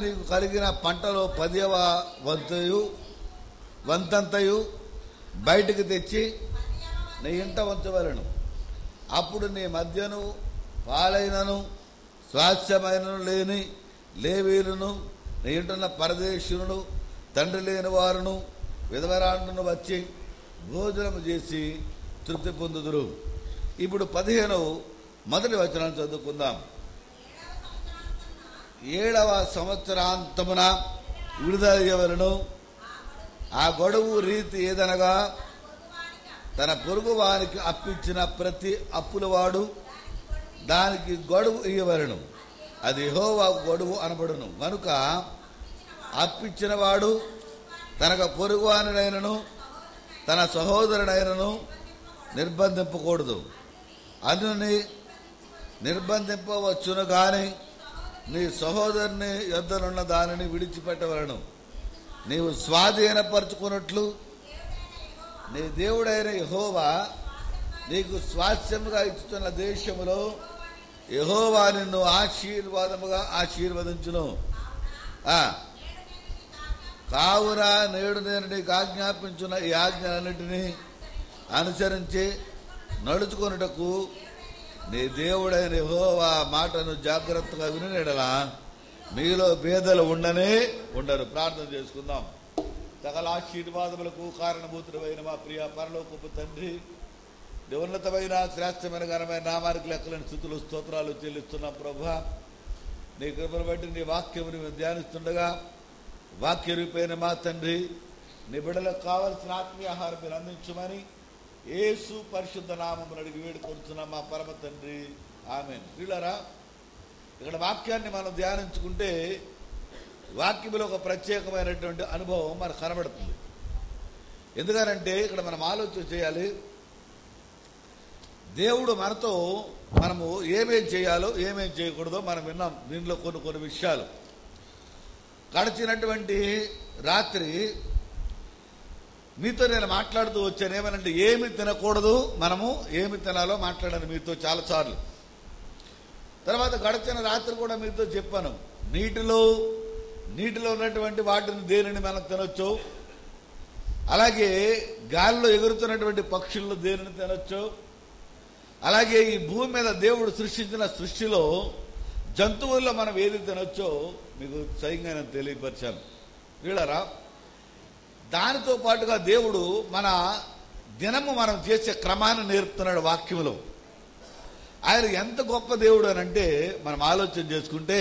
నీకు కలిగిన పంటలో 10వ వంతంతయు బయటికి తెచ్చి నీ ఇంట ఉంచవలను. అప్పుడు నీ మధ్యను పాలైనను స్వాస్థ్యమైనను లేని లేవీలను, నీ ఇంటున్న పరదేశులను, తండ్రి లేని వారును, విధవరాండును వచ్చి భోజనము చేసి తృప్తి పొందుదురు. ఇప్పుడు 15 మొదటి వచనం చదువుకుందాం. 7వ సంవత్సరాంతమున విడుదల చేయవలను. ఆ గడువు రీతి ఏదనగా, తన పొరుగు వారికి అప్పించిన ప్రతి అప్పులవాడు దానికి గడువు ఇయ్యవలను. అది యెహోవా గడువు అనబడును. కనుక అప్పించిన వాడు తనకు పొరుగువానినైనను తన సహోదరుడైనను నిర్బంధింపకూడదు. అన్యుని నిర్బంధింపవచ్చును గాని నీ సహోదరుని యొద్దనున్న దానిని విడిచిపెట్టవలను. నీవు స్వాధీనపరుచుకున్నట్లు నీ దేవుడైన యెహోవా నీకు స్వాస్థ్యముగా ఇచ్చుతున్న దేశములో యెహోవా నిన్ను ఆశీర్వాదముగా ఆశీర్వదించును. కావున నేడు నేను నీకు ఆజ్ఞాపించిన ఈ ఆజ్ఞలన్నింటినీ అనుసరించి నడుచుకొనుటకు నీ దేవుడైన యెహోవా మాటను జాగ్రత్తగా వినినెడలా మీలో భేదలు ఉండరు. ప్రార్థన చేసుకుందాం. సకల ఆశీర్వాదములకు కారణభూతుడైన మా ప్రియ పరలోకపు తండ్రి, ఉన్నతమైన శ్రేష్టమైన ఘనమైన నామానికి లెక్కలేని స్తుతులు స్తోత్రాలు చెల్లిస్తున్నాం. ప్రభువా, నీ కృపను బట్టి నీ వాక్యముని మేము ధ్యానిస్తుండగా వాక్య రూపైన మా తండ్రి, నీ బిడ్డలకు కావలసిన ఆత్మీయ ఆహారం మీరు అందించమని యేసు పరిశుద్ధ నామమును అడిగి వేడుకొంటున్నాం మా పరమ తండ్రి, ఆమేన్. వీళ్ళారా, ఇక్కడ వాక్యాన్ని మనం ధ్యానించుకుంటే వాక్యంలో ఒక ప్రత్యేకమైనటువంటి అనుభవం మనకు కనబడుతుంది. ఎందుకనంటే ఇక్కడ మనం ఆలోచన చేయాలి, దేవుడు మనతో మనము ఏమేం చేయాలో ఏమేం చేయకూడదో మనం విన్నాం. దీనిలో కొన్ని విషయాలు గడిచినటువంటి రాత్రి మీతో నేను మాట్లాడుతూ వచ్చాను. ఏమనంటే ఏమి తినకూడదు, మనము ఏమి తినాలో మాట్లాడాను మీతో చాలాసార్లు. తర్వాత గడిచిన రాత్రి కూడా మీతో చెప్పాను, నీటిలో ఉన్నటువంటి వాటిని దేనిని మనం తినొచ్చు, అలాగే గాలిలో ఎగురుతున్నటువంటి పక్షుల్లో దేనిని తినొచ్చు, అలాగే ఈ భూమి మీద దేవుడు సృష్టించిన సృష్టిలో జంతువుల్లో మనం ఏది తినొచ్చో మీకు స్వయంగా నేను తెలియపరిచాను. వీళ్ళరా, దానితో పాటుగా దేవుడు మన దినము మనం చేసే క్రమాన్ని నేర్పుతున్నాడు వాక్యంలో. ఆయన ఎంత గొప్ప దేవుడు అని అంటే మనం ఆలోచన చేసుకుంటే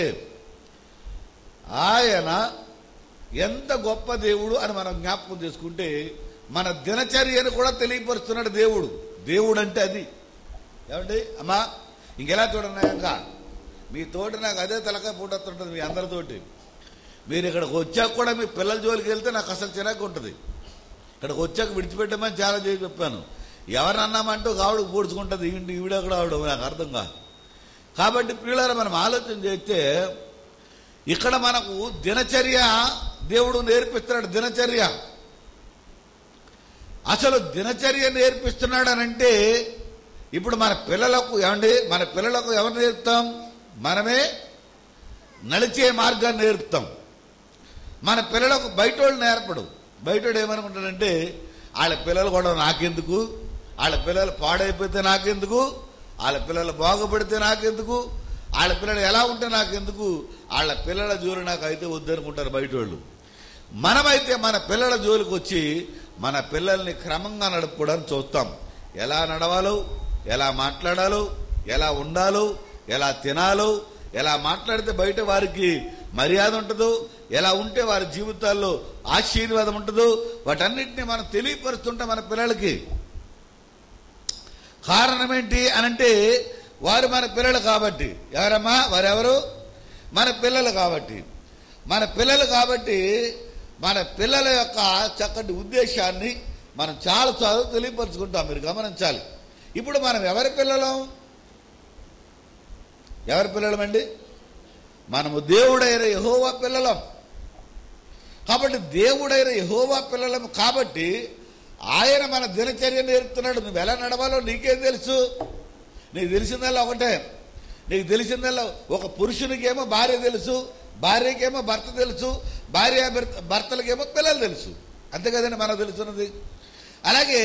ఆయన ఎంత గొప్ప దేవుడు అని మనం జ్ఞాపకం చేసుకుంటే మన దినచర్యను కూడా తెలియపరుస్తున్నాడు దేవుడు అంటే అది. ఏమండి అమ్మా, ఇంకెలా చూడండి, ఇంకా మీ తోటి నాకు అదే తలకాయ పూటొస్తుంటుంది మీ అందరితోటి. మీరు ఇక్కడికి వచ్చాక కూడా మీ పిల్లల జోలికి వెళ్తే నాకు అసలు చిరాకు ఉంటుంది. ఇక్కడికి వచ్చాక విడిచిపెట్టమని చాలా చేసి చెప్పాను. ఎవరిని అన్నామంటే ఒక ఆవిడకు పూడ్చుకుంటుంది, ఈవిడెక్కడ ఆవిడ నాకు అర్థం కాదు. కాబట్టి పిల్లలు మనం ఆలోచన చేస్తే ఇక్కడ మనకు దినచర్య దేవుడు నేర్పిస్తున్నాడు. దినచర్య అసలు దినచర్య నేర్పిస్తున్నాడు అనంటే ఇప్పుడు మన పిల్లలకు మన పిల్లలకు ఎవరు నేర్పుతాం? మనమే నడిచే మార్గాన్ని నేర్పుతాం. మన పిల్లలకు బయటోళ్ళు నేర్పడు. బయటోడు ఏమనుకుంటాడంటే వాళ్ళ పిల్లలు కూడా నాకెందుకు, వాళ్ళ పిల్లలు పాడైపోతే నాకెందుకు, వాళ్ళ పిల్లలు బాగుపడితే నాకెందుకు, వాళ్ళ పిల్లలు ఎలా ఉంటే నాకెందుకు, వాళ్ళ పిల్లల జోలి నాకు అయితే వద్దనుకుంటారు బయటోళ్ళు. మనమైతే మన పిల్లల జోలికి వచ్చి మన పిల్లల్ని క్రమంగా నడుపుకోవడానికి చూస్తాం. ఎలా నడవాలో, ఎలా మాట్లాడాలో, ఎలా ఉండాలో, ఎలా తినాలో, ఎలా మాట్లాడితే బయట వారికి మర్యాద ఉంటుందో, ఎలా ఉంటే వారి జీవితాల్లో ఆశీర్వాదం ఉంటుందో, వాటన్నిటిని మనం తెలియపరుస్తుంటాం మన పిల్లలకి. కారణం ఏంటి అనంటే వారు మన పిల్లలు కాబట్టి. ఎవరమ్మా వారెవరు? మన పిల్లలు కాబట్టి. మన పిల్లలు కాబట్టి మన పిల్లల యొక్క చక్కటి ఉద్దేశాన్ని మనం చాలా తెలియపరుచుకుంటాం. మీరు గమనించాలి. ఇప్పుడు మనం ఎవరి పిల్లలం? ఎవరి పిల్లలమండి? మనము దేవుడైన యెహోవా పిల్లలం. కాబట్టి దేవుడైన యెహోవా పిల్లలం కాబట్టి ఆయన మన దినచర్య నేర్పుతున్నాడు. నువ్వు ఎలా నడవాలో నీకేం తెలుసు? నీకు తెలిసిందల్లా ఒకటే. నీకు తెలిసిందల్లా ఒక పురుషునికేమో భార్య తెలుసు, భార్యకేమో భర్త తెలుసు, భర్తలకేమో పిల్లలు తెలుసు. అంతే కదండి మనకు తెలుసున్నది. అలాగే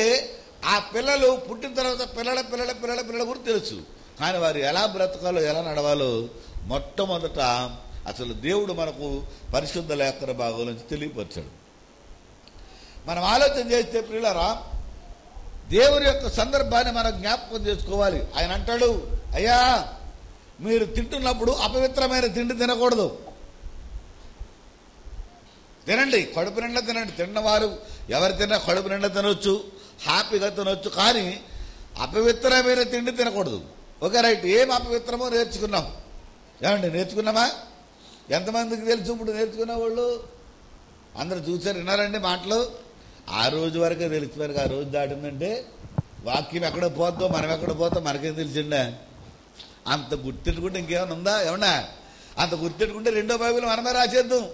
ఆ పిల్లలు పుట్టిన తర్వాత పిల్లల గురించి తెలుసు. కానీ వారు ఎలా బ్రతకాలో ఎలా నడవాలో మొట్టమొదట అసలు దేవుడు మనకు పరిశుద్ధ లేఖన భాగం నుంచి తెలియపరిచాడు. మనం ఆలోచన చేస్తే ప్రియులారా, దేవుని యొక్క సందర్భాన్ని మనం జ్ఞాపకం చేసుకోవాలి. ఆయన అంటాడు, అయ్యా మీరు తింటున్నప్పుడు అపవిత్రమైన తిండి తినకూడదు, తినండి, కడుపు నిండా తినండి. తిన్నవారు ఎవరు తిన్నా కడుపు నిండా తినొచ్చు, హ్యాపీగా తినొచ్చు, కానీ అపవిత్రమైన తిండి తినకూడదు. Okay, right. ఏం అపవిత్రమో నేర్చుకున్నాం. ఏమండి నేర్చుకున్నామా? ఎంతమందికి తెలుసు ఇప్పుడు నేర్చుకున్న వాళ్ళు? అందరు చూసారు, విన్నారండి మాటలు. ఆ రోజు వరకే తెలిసిపోయారు. ఆ రోజు దాటిందంటే వాక్యం ఎక్కడ పోతాం, మనం ఎక్కడ పోతాం మనకేం తెలిసిండే. అంత గుర్తెట్టుకుంటే ఇంకేమైనా ఉందా? ఏమన్నా అంత గుర్తెట్టుకుంటే రెండో బైబిల్ మనమే రాసేద్దాం,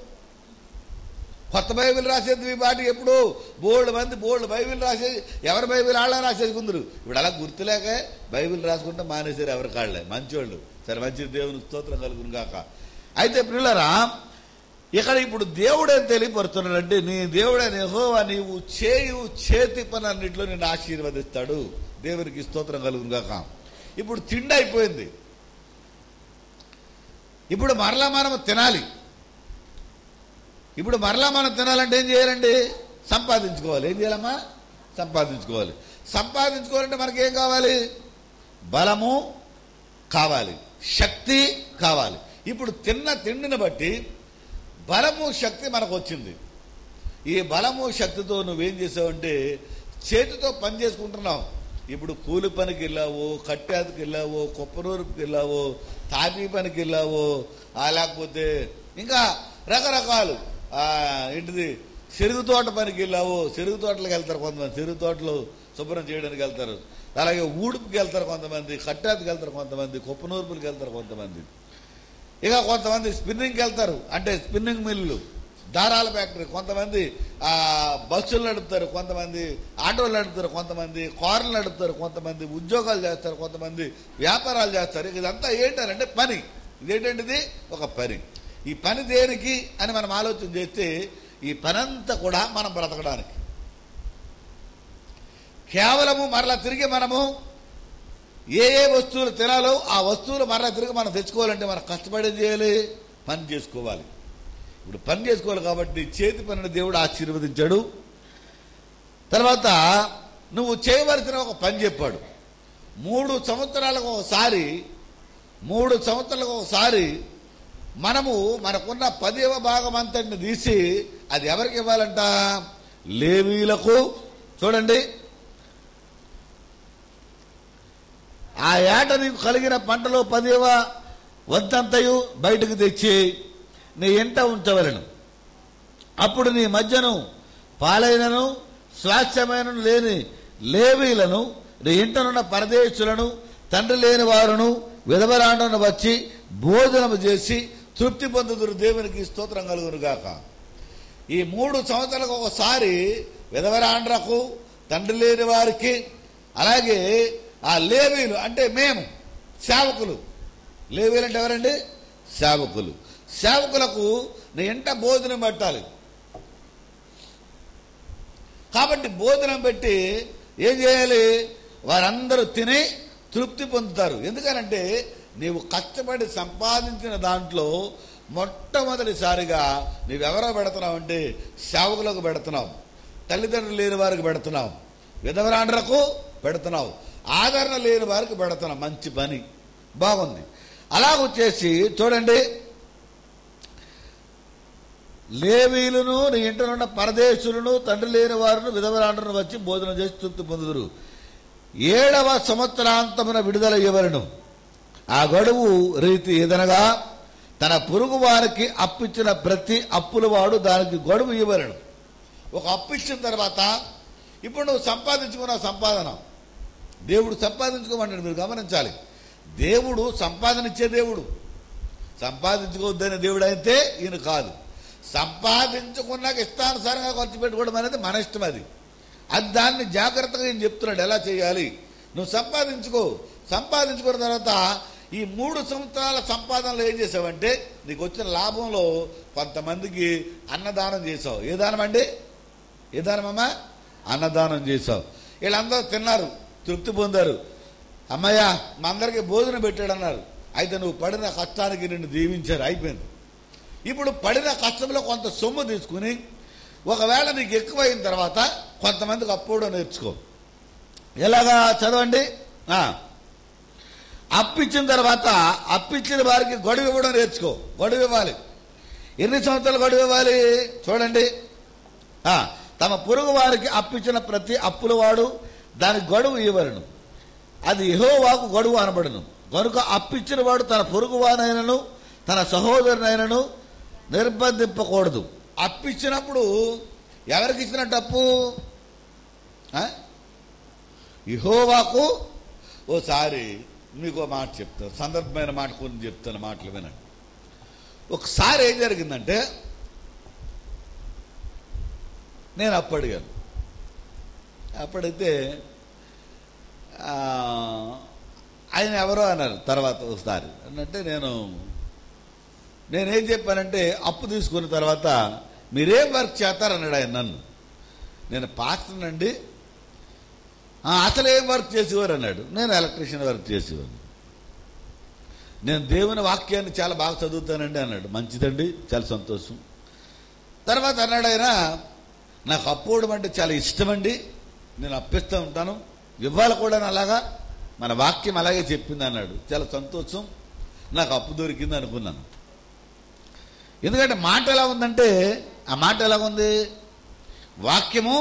కొత్త బైబిల్ రాసేద్దాం. ఈ పాటికి ఎప్పుడు బోల్డ్ బైబిల్ రాసేది, ఎవరి బైబిల్ వాళ్ళ రాసేసుకుందరు. ఇప్పుడు అలా గుర్తులేక బైబిల్ రాసుకుంటే మానేశారు ఎవరి కాళ్ళే. మంచివాళ్ళు. సరే, మంచి దేవుని స్తోత్రం కలుగును గాక. అయితే ప్రియులారా, ఇక్కడ ఇప్పుడు దేవుడేం తెలియపరుస్తున్నాడంటే, నీ దేవుడైన యెహోవా నీవు చేయు చేతి పని అన్నింటిలో నిన్ను ఆశీర్వదిస్తాడు. దేవునికి స్తోత్రం కలుగును గాక. ఇప్పుడు తిండి అయిపోయింది, ఇప్పుడు మరలా మనం తినాలి. ఇప్పుడు మరలా మనం తినాలంటే ఏం చేయాలండి? సంపాదించుకోవాలి. ఏం చేయాలమ్మా? సంపాదించుకోవాలి. సంపాదించుకోవాలంటే మనకేం కావాలి? బలము కావాలి, శక్తి కావాలి. ఇప్పుడు తిన్న తిండిని బట్టి బలము శక్తి మనకు వచ్చింది. ఈ బలము శక్తితో నువ్వేం చేసావంటే చేతితో పని చేసుకుంటున్నావు. ఇప్పుడు కూలి పనికి వెళ్ళావో, కట్టేతకి వెళ్ళావో, కొప్పనూరుకి వెళ్ళావో, తాపీ పనికి వెళ్ళావో, లేకపోతే ఇంకా రకరకాలు ఏంటిది చెరుకు తోట పనికి వెళ్ళావో, చెరుకు తోటలకు వెళ్తారు కొంతమంది, చెరుకు తోటలు శుభ్రం చేయడానికి వెళ్తారు. అలాగే ఊడుపుకి వెళ్తారు కొంతమంది, కట్టేతకి వెళ్తారు కొంతమంది, కొప్పనూర్పులకి వెళ్తారు కొంతమంది, ఇక కొంతమంది స్పిన్నింగ్కి వెళ్తారు, అంటే స్పిన్నింగ్ మిల్లు, దారాల ఫ్యాక్టరీ, కొంతమంది బస్సులు నడుపుతారు, కొంతమంది ఆటోలు నడుపుతారు, కొంతమంది కార్లు నడుపుతారు, కొంతమంది ఉద్యోగాలు చేస్తారు, కొంతమంది వ్యాపారాలు చేస్తారు. ఇదంతా ఏంటంటే పని. ఇదేంటంటే ఒక పని. ఈ పని దేనికి అని మనం ఆలోచన చేస్తే ఈ పనంతా కూడా మనం బ్రతకడానికి. కేవలము మరలా తిరిగి మనము ఏ వస్తువులు తినాలో ఆ వస్తువులు మరలా తిరిగి మనం తెచ్చుకోవాలంటే మనం కష్టపడి చేయాలి, పని చేసుకోవాలి. ఇప్పుడు పని చేసుకోవాలి కాబట్టి చేతి పనిని దేవుడు ఆశీర్వదించాడు. తర్వాత నువ్వు చేయవలసిన ఒక పని చెప్పాడు. 3 సంవత్సరాలకు ఒకసారి మనము మనకున్న 10వ భాగం అంతటిని తీసి అది ఎవరికి ఇవ్వాలంట? లేవీలకు. చూడండి, ఆ ఏట నీకు కలిగిన పంటలో 10వ వంతంతయు బయటకు తెచ్చి నీ ఇంట ఉంచవలను. అప్పుడు నీ మధ్యను పాలైనను స్వాస్థ్యమైన లేని లేవీలను, నీ ఇంటనున్న పరదేశులను, తండ్రి లేని వారును, విధవరాండను వచ్చి భోజనము చేసి తృప్తి పొందుదురు. దేవునికి స్తోత్రం కలుగును గాక. ఈ 3 సంవత్సరాలకు ఒకసారి విధవరాండ్రకు, తండ్రి లేని వారికి, అలాగే ఆ లేవీలు అంటే మేము సేవకులు. లేవీలు అంటే ఎవరండి? సేవకులు. సేవకులకు నీ ఇంట భోజనం పెట్టాలి. కాబట్టి భోజనం పెట్టి ఏం చేయాలి? వారందరూ తిని తృప్తి పొందుతారు. ఎందుకనంటే నీవు కష్టపడి సంపాదించిన దాంట్లో మొట్టమొదటిసారిగా నీవెవరో పెడుతున్నావు అంటే సేవకులకు పెడుతున్నావు, తల్లిదండ్రులు లేని వారికి పెడుతున్నావు, విధవరాండ్రకు పెడుతున్నావు, ఆదరణ లేని వారికి పెడుతున్నావు. మంచి పని, బాగుంది. అలాగొచ్చేసి చూడండి, లేవీలను, నీ ఇంటనున్న పరదేశులను, తండ్రి లేని వారును, విధవరాండ్రను వచ్చి భోజనం చేసి తృప్తి పొందుదురు. 7వ సంవత్సరాంతమున విడుదల ఇవ్వలను. ఆ గడువు రీతి ఏదనగా తన పొరుగు వారికి అప్పిచ్చిన ప్రతి అప్పుల వాడు దానికి గడువు ఇవ్వలను. ఒక అప్పు ఇచ్చిన తర్వాత ఇప్పుడు నువ్వు సంపాదించుకున్న సంపాదన దేవుడు సంపాదించుకోమన్నాడు. మీరు గమనించాలి, దేవుడు సంపాదన ఇచ్చే దేవుడు. సంపాదించుకోవద్దనే దేవుడు అయితే ఈయన కాదు. సంపాదించుకున్నాక ఇష్టానుసారంగా ఖర్చు పెట్టుకోవడం అనేది మన ఇష్టం. అది దాన్ని జాగ్రత్తగా ఈయన చెప్తున్నాడు ఎలా చేయాలి. నువ్వు సంపాదించుకున్న తర్వాత ఈ 3 సంవత్సరాల సంపాదనలో ఏం చేసావంటే నీకు వచ్చిన లాభంలో కొంతమందికి అన్నదానం చేసావు. ఏ దానం అండి? ఏ దానమమ్మా? అన్నదానం చేసావు. వీళ్ళందరూ తిన్నారు, తృప్తి పొందారు. అమ్మయ్య మా అందరికీ భోజనం పెట్టాడు అన్నారు. అయితే నువ్వు పడిన కష్టానికి నిన్ను దీవించారు, అయిపోయింది. ఇప్పుడు పడిన కష్టంలో కొంత సొమ్ము తీసుకుని ఒకవేళ నీకు ఎక్కువైన తర్వాత కొంతమందికి అప్పివ్వడం నేర్చుకో. ఎలాగా? చదవండి. అప్పిచ్చిన తర్వాత అప్పిచ్చిన వారికి గడువు ఇవ్వడం నేర్చుకో. గడువు ఇవ్వాలి. ఎన్ని సంవత్సరాలు గడువు ఇవ్వాలి? చూడండి. తమ పొరుగు వారికి అప్పిచ్చిన ప్రతి అప్పుల వాడు దాని గడువు ఇవ్వరును, అది యెహోవాకు గడువు అనబడును. కనుక అప్పిచ్చిన వాడు తన పొరుగు వానైనను తన సహోదరునైనను నిర్బంధింపకూడదు. అప్పిచ్చినప్పుడు ఎవరికి ఇచ్చినట్టు అప్పు? యెహోవాకు. ఓసారి మీకు మాట చెప్తాను, సందర్భమైన మాట కొన్ని చెప్తాను, మాటలు వినండి. ఒకసారి ఏం జరిగిందంటే నేను అప్పు అడిగాను. అప్పుడైతే ఆయన ఎవరో అన్నారు తర్వాత ఒకసారి అంటే నేనేం చెప్పానంటే అప్పు తీసుకున్న తర్వాత మీరేం వర్క్ చేస్తారన్నాడు ఆయన నన్ను. నేను పాస్టర్నండి. అసలు ఏం వర్క్ చేసేవారు అన్నాడు. నేను ఎలక్ట్రీషియన్ వర్క్ చేసేవారు. నేను దేవుని వాక్యాన్ని చాలా బాగా చదువుతానండి అన్నాడు. మంచిదండి, చాలా సంతోషం. తర్వాత అన్నాడు ఆయన, నాకు అప్పు ఇవ్వడం అంటే చాలా ఇష్టమండి, నేను అప్పిస్తూ ఉంటాను, ఇవ్వాలి కూడా అలాగా, మన వాక్యం అలాగే చెప్పింది అన్నాడు. చాలా సంతోషం, నాకు అప్పు దొరికింది అనుకున్నాను. ఎందుకంటే మాట ఎలా ఉందంటే, ఆ మాట ఎలా ఉంది? వాక్యము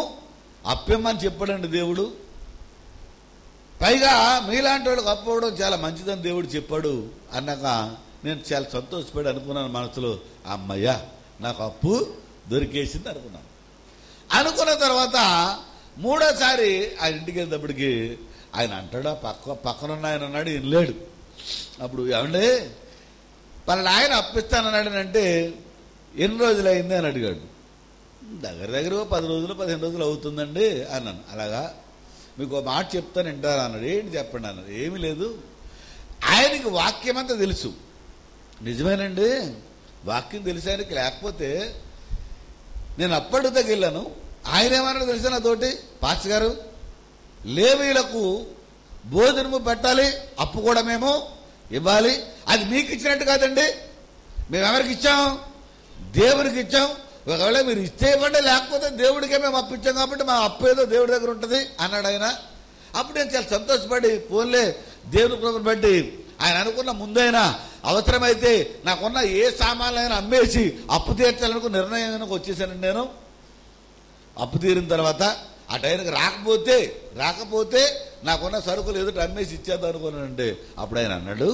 అప్పిమ్మని చెప్పాడండి దేవుడు. పైగా మీలాంటి వాళ్ళకి అప్పు ఇవ్వడం చాలా మంచిదని దేవుడు చెప్పాడు అన్నాక నేను చాలా సంతోషపడి అనుకున్నాను మనసులో, అమ్మయ్య నాకు అప్పు దొరికేసింది అనుకున్నాను. అనుకున్న తర్వాత మూడోసారి ఆయన ఇంటికి వెళ్ళేటప్పటికి ఆయన అంటాడా, పక్కనున్న ఆయన అన్నాడు, ఈయన లేడు. అప్పుడు ఏమండే పలానా ఆయన అప్పిస్తానన్నాడు అంటే ఎన్ని రోజులు అయింది అని అడిగాడు. దగ్గర 10 రోజులు 15 రోజులు అవుతుందండి అన్నాను. అలాగా, మీకు ఒక మాట చెప్తాను వింటారా అన్నాడు. ఏంటి చెప్పండి అన్నాడు. ఏమీ లేదు, ఆయనకి వాక్యం అంతా తెలుసు. నిజమేనండి, వాక్యం తెలిసి ఆయనకి, లేకపోతే నేను అప్పటికి వెళ్ళాను. ఆయన ఏమన్నాడు తెలుసా నాతోటి, పాస్టర్ గారు లేవీయులకు భోజనము పెట్టాలి, అప్పు కూడా మేము ఇవ్వాలి. అది మీకు ఇచ్చినట్టు కాదండి, మేము ఎవరికి ఇచ్చాం? దేవుడికి ఇచ్చాం. ఒకవేళ మీరు ఇస్తే ఇవ్వండి, లేకపోతే దేవుడికే మేము అప్పిచ్చాం కాబట్టి మా అప్పు ఏదో దేవుడి దగ్గర ఉంటుంది అన్నాడు ఆయన. అప్పుడు నేను చాలా సంతోషపడి, పోన్లే దేవుని కృపను బట్టి ఆయన అనుకున్న ముందైనా అవసరమైతే నాకున్న ఏ సామాన్లైనా అమ్మేసి అప్పు తీర్చాలనుకున్న నిర్ణయానికి వచ్చేసానండి. నేను అప్పు తీరిన తర్వాత ఆ టైంకి రాకపోతే నాకున్న సరుకులు ఎదుట అమ్మేసి ఇచ్చేద్దాం అనుకున్నానంటే అప్పుడు ఆయన అన్నాడు,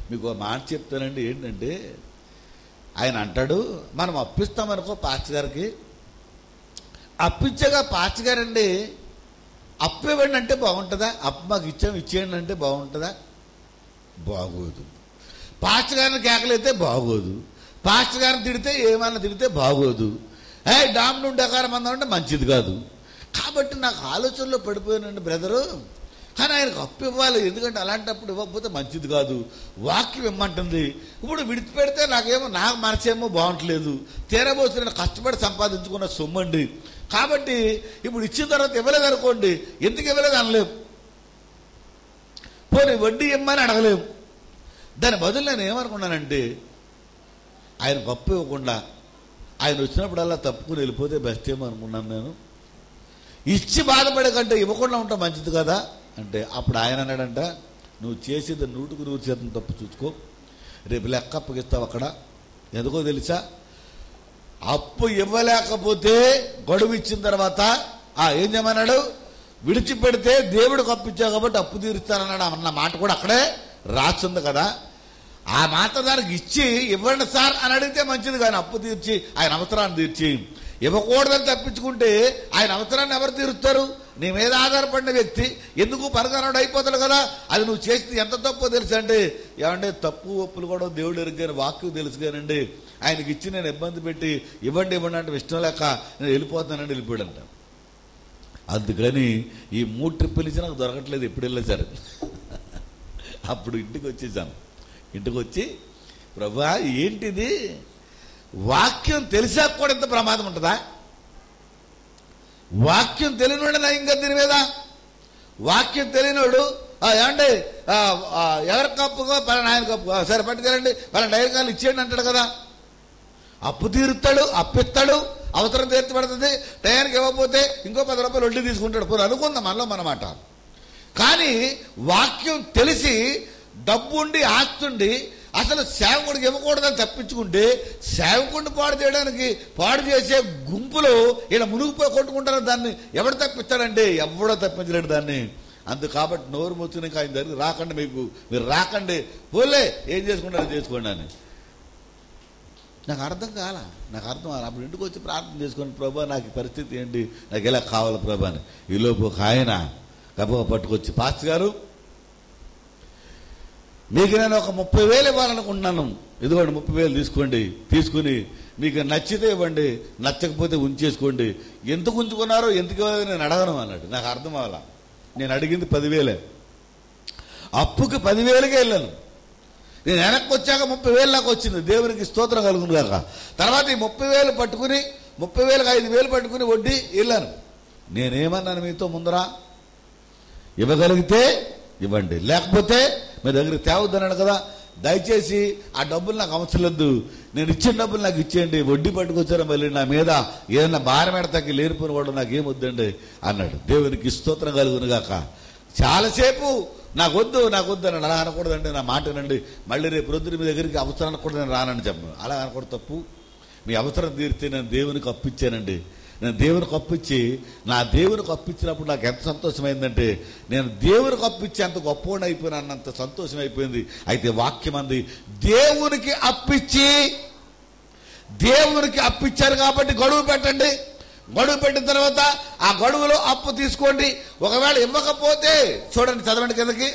మీకు ఒక మాట చెప్తానండి. ఏంటంటే ఆయన అంటాడు, మనం అప్పిస్తామనుకో పాస్టర్ గారికి, అప్పిచ్చాక పాస్టర్ గారండి అప్పు ఇవ్వండి అంటే బాగుంటుందా? అప్పు మాకు ఇచ్చేయండి అంటే బాగుంటుందా? బాగోదు. పాస్టర్ గారిని కేకలైతే బాగోదు, పాస్టర్ గారిని తిడితే ఏమన్నా తిడితే బాగోదు, డామ్ నుండి డకారం అందామంటే మంచిది కాదు. కాబట్టి నాకు ఆలోచనలో పడిపోయానండి బ్రదరు. కానీ ఆయనకు అప్పు ఇవ్వాలి, ఎందుకంటే అలాంటప్పుడు ఇవ్వకపోతే మంచిది కాదు. వాక్యం ఇమ్మంటుంది. ఇప్పుడు విడిచిపెడితే నాకు మనసేమో బాగుంటలేదు, తీరబోసి నేను కష్టపడి సంపాదించుకున్న సొమ్మండి. కాబట్టి ఇప్పుడు ఇచ్చిన తర్వాత ఇవ్వలేదు అనుకోండి, ఎందుకు ఇవ్వలేదు అనలేము, పోనీ వడ్డీ ఇమ్మని అడగలేము. దాని బదులు నేను ఏమనుకున్నానంటే ఆయనకు అప్పు ఇవ్వకుండా ఆయన వచ్చినప్పుడల్లా తప్పుకుని వెళ్ళిపోతే బెస్ట్ ఏమో అనుకున్నాను నేను. ఇచ్చి బాధపడే కంటే ఇవ్వకుండా ఉంటా మంచిది కదా అంటే అప్పుడు ఆయన అన్నాడంట, నువ్వు చేసేది 100% తప్పు చూసుకో, రేపు లెక్క అప్పగిస్తావు అక్కడ. ఎందుకో తెలుసా, అప్పు ఇవ్వలేకపోతే గడువు ఇచ్చిన తర్వాత ఏం చేయమన్నాడు, విడిచిపెడితే దేవుడికి అప్పు ఇచ్చావు కాబట్టి అప్పు తీరుస్తానన్నాడు అన్న మాట కూడా అక్కడే రాస్తుంది కదా. ఆ మాట దానికి ఇచ్చి ఇవ్వండి సార్ అని అడిగితే మంచిది, కానీ అప్పు తీర్చి ఆయన అవసరాన్ని తీర్చి ఇవ్వకూడదని తప్పించుకుంటే ఆయన అవసరాన్ని ఎవరు తీరుస్తారు? నీ మీద ఆధారపడిన వ్యక్తి ఎందుకు పరగనుడు అయిపోతాడు కదా. అది నువ్వు చేసింది ఎంత తప్పో తెలుసు అంటే, ఏమంటే తప్పు ఒప్పులు కూడా దేవుడు ఎరుగాని వాక్యం తెలుసు కానండి, ఆయనకి ఇచ్చి నేను ఇబ్బంది పెట్టి ఇవ్వండి అంటే ఇష్టం లేక నేను వెళ్ళిపోతానండి వెళ్ళిపోయాడంట. అందుకని ఈ 3 ట్రిప్పులు ఇచ్చి నాకు దొరకట్లేదు, ఎప్పుడు వెళ్ళేసారు అప్పుడు ఇంటికి వచ్చేసాను. ఇంటికి వచ్చి ప్రభువా ఏంటిది, వాక్యం తెలిసాక కూడా ఇంత ప్రమాదం ఉంటుందా? వాక్యం తెలియనివాడు నా ఇంకా దీని మీద. వాక్యం తెలియనివాడు ఏమంటే ఎవరి కప్పుకో ఆయన కప్పుకో సరే పట్టుకెళ్ళండి వాళ్ళ డైరీ కాలు ఇచ్చేయండి అంటాడు కదా. అప్పు తీరుతాడు, అప్పిస్తాడు, అవసరం తీర్చబడుతుంది. టయానికి ఇవ్వకపోతే ఇంకో 10 రూపాయలు వడ్డీ తీసుకుంటాడు. పోనీ అనుకుందాం మనలో మనమాట. కానీ వాక్యం తెలిసి డబ్బుండి ఆస్తుండి అసలు సేవకుడికి ఇవ్వకూడదని తప్పించుకుంటే సేవకుడిని పాడు చేసే గుంపులో ఇలా మునిగిపోయి కొట్టుకుంటారు. దాన్ని ఎవడు తప్పిస్తాడండి? ఎవడో తప్పించలేడు దాన్ని. అందుకు కాబట్టి నోరు మూసుకుని ఆయన దగ్గర రాకండి, మీరు రాకండి, పోలే ఏం చేసుకుంటారో చేసుకోండి అని. నాకు అర్థం కాల. అప్పుడు ఇంటికి వచ్చి ప్రార్థన చేసుకుని ప్రభా నాకు పరిస్థితి ఏంటి, నాకు ఎలా కావాలి ప్రభా అని. ఈలోపు ఒక ఆయన గబగబా పట్టుకొచ్చి పాస్టర్ గారు మీకు నేను ఒక 30,000 ఇవ్వాలనుకుంటున్నాను, ఇదిగోండి 30,000 తీసుకోండి, తీసుకుని మీకు నచ్చితే ఇవ్వండి, నచ్చకపోతే ఉంచేసుకోండి. ఎందుకు ఉంచుకున్నారో ఎందుకు ఇవ్వలేదు నేను అడగను అన్నాడు. నాకు అర్థం అవ్వాల. నేను అడిగింది 10,000, అప్పుకి 10,000కే వెళ్ళాను. నేను వెనక్కి వచ్చాక 30,000 నాకు వచ్చింది. దేవునికి స్తోత్రం కలుగును కాక. తర్వాత ఈ 30,000 పట్టుకుని 30,000కి 5,000 పట్టుకుని వడ్డీ వెళ్ళాను. నేనేమన్నాను మీతో ముందరా, ఇవ్వగలిగితే ఇవ్వండి, లేకపోతే మీ దగ్గరికి తేవద్దన్నాడు కదా. దయచేసి ఆ డబ్బులు నాకు అవసరం లేదు, నేను ఇచ్చిన డబ్బులు నాకు ఇచ్చేయండి. వడ్డీ పట్టుకొచ్చారా మళ్ళీ నా మీద ఏదైనా భారం పెడతాకి లేనిపోయిన కూడా నాకేమొద్దండి అన్నాడు. దేవునికి స్తోత్రం కలుగును గాక. చాలాసేపు నాకు వద్దు అన్నాడు. అలా అనకూడదండి, నా మాట వినండి, మళ్ళీ రేపు రొద్దు మీ దగ్గరికి అవసరానికి కూడా నేను రానని చెప్పను. అలా అనకూడదు, తప్పు. మీ అవసరం తీరితే నేను దేవునికి అప్పిచ్చానండి. నేను దేవునికి అప్పిచ్చి నా దేవునికి అప్పించినప్పుడు నాకు ఎంత సంతోషమైందంటే నేను దేవునికి అప్పిచ్చి అంత గొప్పవాడిని అయిపోయినా అన్నంత సంతోషం అయిపోయింది. అయితే వాక్యం అంది దేవునికి అప్పిచ్చారు కాబట్టి గడువు పెట్టండి. గడువు పెట్టిన తర్వాత ఆ గడువులో అప్పు తీసుకోండి. ఒకవేళ ఇవ్వకపోతే చూడండి, చదవండి కిందకి.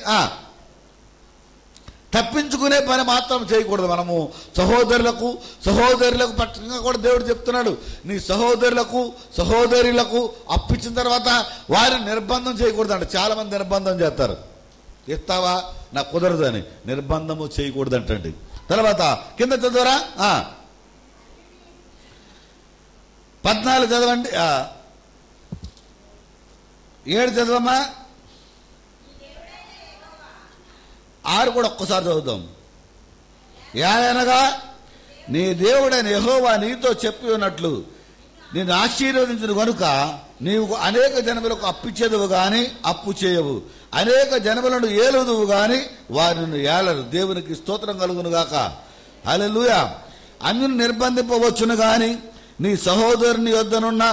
తప్పించుకునే పని మాత్రం చేయకూడదు. మనము సహోదరులకు పక్షంగా కూడా దేవుడు చెప్తున్నాడు, నీ సహోదరులకు అప్పించిన తర్వాత వారిని నిర్బంధం చేయకూడదు అంటే. చాలా మంది నిర్బంధం చేస్తారు, ఇస్తావా నాకు కుదరదు అని. నిర్బంధము చేయకూడదు అంటండి. తర్వాత కింద చదవరా, 14 చదవండి, 7 చదవమ్మా, 6 కూడా ఒక్కసారి చదువుదాం. ఏలనగా నీ దేవుడైన యెహోవా నీతో చెప్పి ఉన్నట్లు నేను ఆశీర్వదించిన కనుక నీవు అనేక జనములకు అప్పిచ్చేదువు గాని అప్పు చేయవు, అనేక జనములను ఏలుదువు గాని వారిని ఏలరు. దేవునికి స్తోత్రం కలుగును గాక. హల్లెలూయా. అన్యుని నిర్బంధింపవచ్చును గాని నీ సహోదరుని యొద్దనున్న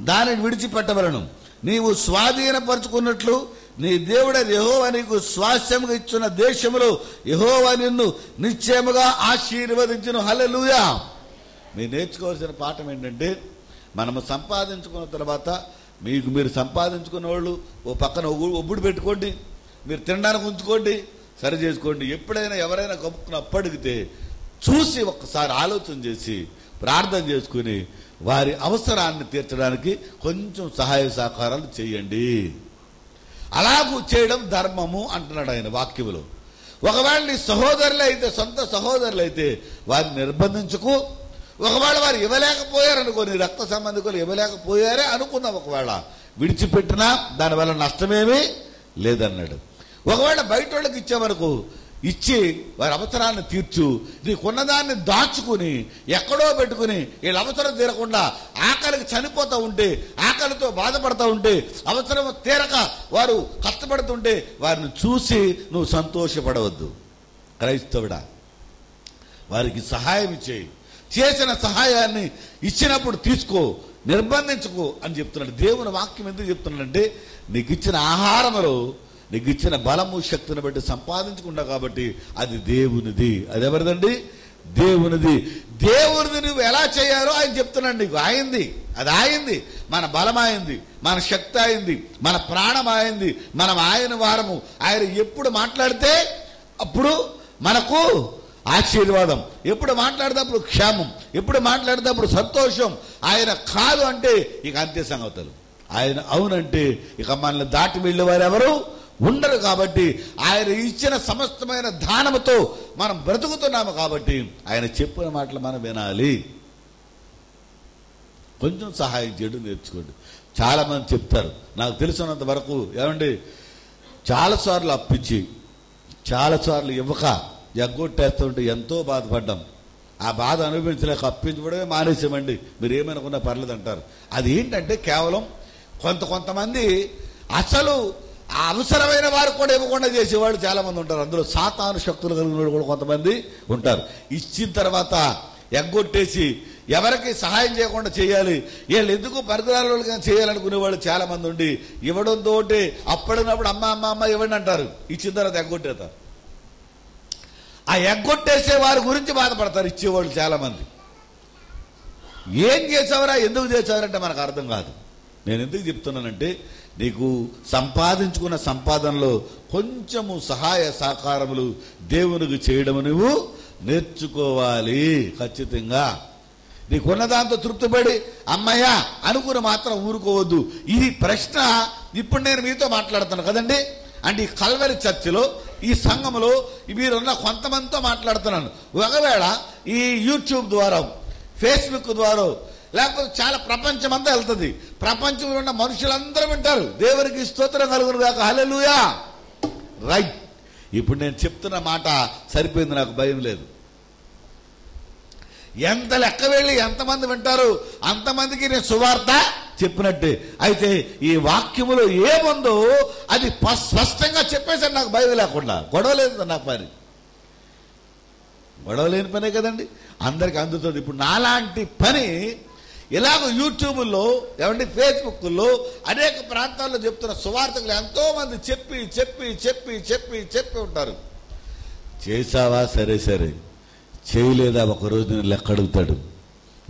దానిని విడిచిపెట్టవలను. నీవు స్వాధీనపరుచుకున్నట్లు నీ దేవుడైన యెహోవా నీకు స్వాస్థ్యముగా ఇచ్చిన దేశములో యెహోవా నిన్ను నిశ్చయముగా ఆశీర్వదించును. హల్లెలూయా. మీరు నేర్చుకోవాల్సిన పాఠం ఏంటంటే, మనము సంపాదించుకున్న తర్వాత మీరు సంపాదించుకున్న వాళ్ళు ఓ పక్కన ఒబ్బుడు పెట్టుకోండి, మీరు తినడానికి ఉంచుకోండి, సరి చేసుకోండి. ఎప్పుడైనా ఎవరైనా కప్పుకుని అప్పడిగితే చూసి ఒక్కసారి ఆలోచన చేసి ప్రార్థన చేసుకుని వారి అవసరాన్ని తీర్చడానికి కొంచెం సహాయ సహకారాలు చేయండి. అలాగూ చేయడం ధర్మము అంటున్నాడు ఆయన వాక్యములో. ఒకవేళ నీ సొంత సహోదరులు అయితే వారిని నిర్బంధించుకు. ఒకవేళ వారు ఇవ్వలేకపోయారనుకో, నీ రక్త సంబంధికులు ఇవ్వలేకపోయారే అనుకుందాం, ఒకవేళ విడిచిపెట్టినా దానివల్ల నష్టమేమీ లేదన్నాడు. ఒకవేళ బయట వాళ్ళకి ఇచ్చామనుకో, ఇచ్చి వారి అవసరాన్ని తీర్చు. నీకున్నదాన్ని దాచుకుని ఎక్కడో పెట్టుకుని వీళ్ళ అవసరం తీరకుండా ఆకలికి చనిపోతూ ఉంటే, ఆకలితో బాధపడతా ఉంటే, అవసరం తీరక వారు కష్టపడుతుంటే వారిని చూసి నువ్వు సంతోషపడవద్దు. క్రైస్తవుడా, వారికి సహాయం ఇచ్చేయి. చేసిన సహాయాన్ని ఇచ్చినప్పుడు తీసుకో, నిర్బంధించుకో అని చెప్తున్నాడు. దేవుని వాక్యం ఎందుకు చెప్తున్నాడంటే, నీకు ఇచ్చిన ఆహారంలో నీకు ఇచ్చిన బలము శక్తిని బట్టి సంపాదించుకున్నా కాబట్టి అది దేవునిది. అది ఎవరిదండి? దేవునిది. దేవునిది నువ్వు ఎలా చేయాలో ఆయన చెప్తున్నాడు నీకు. అది ఆయింది. మన బలం ఆయింది, మన శక్తి ఆయింది, మన ప్రాణం ఆయింది. మనం ఆయన వారము. ఆయన ఎప్పుడు మాట్లాడితే అప్పుడు మనకు ఆశీర్వాదం, ఎప్పుడు మాట్లాడితే అప్పుడు క్షేమం, ఎప్పుడు మాట్లాడితే అప్పుడు సంతోషం. ఆయన కాదు అంటే ఇక అంతే సంగతులు. ఆయన అవునంటే ఇక మనల్ని దాటి వెళ్ళేవారు ఎవరు ఉండరు. కాబట్టి ఆయన ఇచ్చిన సమస్తమైన దానముతో మనం బ్రతుకుతున్నాము. కాబట్టి ఆయన చెప్పిన మాటలు మనం వినాలి. కొంచెం సహాయం చేయడం నేర్చుకోండి. చాలామంది చెప్తారు, నాకు తెలిసినంత వరకు ఏమండి, చాలాసార్లు అప్పిచ్చి చాలాసార్లు ఇవ్వక ఎగ్గొట్టేస్తుంటే ఎంతో బాధపడ్డాం. ఆ బాధ అనుభవించలేక అప్పించడమే మానేసామండి. మీరు ఏమనుకున్నా పర్లేదు అంటారు. అది ఏంటంటే కేవలం కొంతమంది అసలు ఆ అవసరమైన వారు కూడా ఇవ్వకుండా చేసేవాళ్ళు చాలామంది ఉంటారు. అందులో సాతాను శక్తులు కలిగిన వాళ్ళు కూడా కొంతమంది ఉంటారు. ఇచ్చిన తర్వాత ఎగ్గొట్టేసి ఎవరికి సహాయం చేయకుండా చేయాలి, వీళ్ళు ఎందుకు పరికరాలు చేయాలనుకునే వాళ్ళు చాలా మంది ఉండి ఇవ్వడంతో అప్పటినప్పుడు అమ్మ అమ్మ అమ్మ ఇవ్వండి అంటారు. ఇచ్చిన తర్వాత ఎగ్గొట్టేస్తారు. ఆ ఎగ్గొట్టేసే వారి గురించి బాధపడతారు ఇచ్చేవాళ్ళు చాలా మంది. ఏం చేసావరా, ఎందుకు చేసావరంటే మనకు అర్థం కాదు. నేను ఎందుకు చెప్తున్నానంటే, నీకు సంపాదించుకున్న సంపాదనలో కొంచెము సహాయ సహకారములు దేవునికి చేయడం నువ్వు నేర్చుకోవాలి ఖచ్చితంగా. నీకున్న దాంతో తృప్తిపడి అమ్మయ్య అనుకుని మాత్రం ఊరుకోవద్దు. ఇది ప్రశ్న ఇప్పుడు నేను మీతో మాట్లాడుతున్నాను కదండి. అంటే ఈ కల్వరి చర్చిలో, ఈ సంఘంలో మీరున్న కొంతమందితో మాట్లాడుతున్నాను. ఒకవేళ ఈ యూట్యూబ్ ద్వారా, ఫేస్బుక్ ద్వారా, లేకపోతే చాలా ప్రపంచం అంతా వెళ్తుంది. ప్రపంచంలో ఉన్న మనుషులందరూ వింటారు. దేవునికి స్తోత్రం కలుగును గాక, హల్లెలూయా. రైట్. ఇప్పుడు నేను చెప్తున్న మాట సరిపోయింది, నాకు భయం లేదు. ఎంత లెక్క వెళ్ళి ఎంతమంది వింటారు అంతమందికి నేను సువార్త చెప్పినట్టే. అయితే ఈ వాక్యములో ఏముందో అది స్పష్టంగా చెప్పేసాడు, నాకు భయం లేకుండా. గొడవ లేదు నా పని, గొడవ లేని పనే కదండి, అందరికి అందుతుంది. ఇప్పుడు నాలాంటి పని ఇలాగ యూట్యూబ్లో ఏమంటే ఫేస్బుక్లో అనేక ప్రాంతాల్లో చెప్తున్న సువార్తకులు ఎంతో మంది చెప్పి చెప్పి చెప్పి చెప్పి చెప్పి ఉంటారు. చేసావా, సరే సరే, చేయలేదా, ఒకరోజు నేను లెక్క అడుగుతాడు.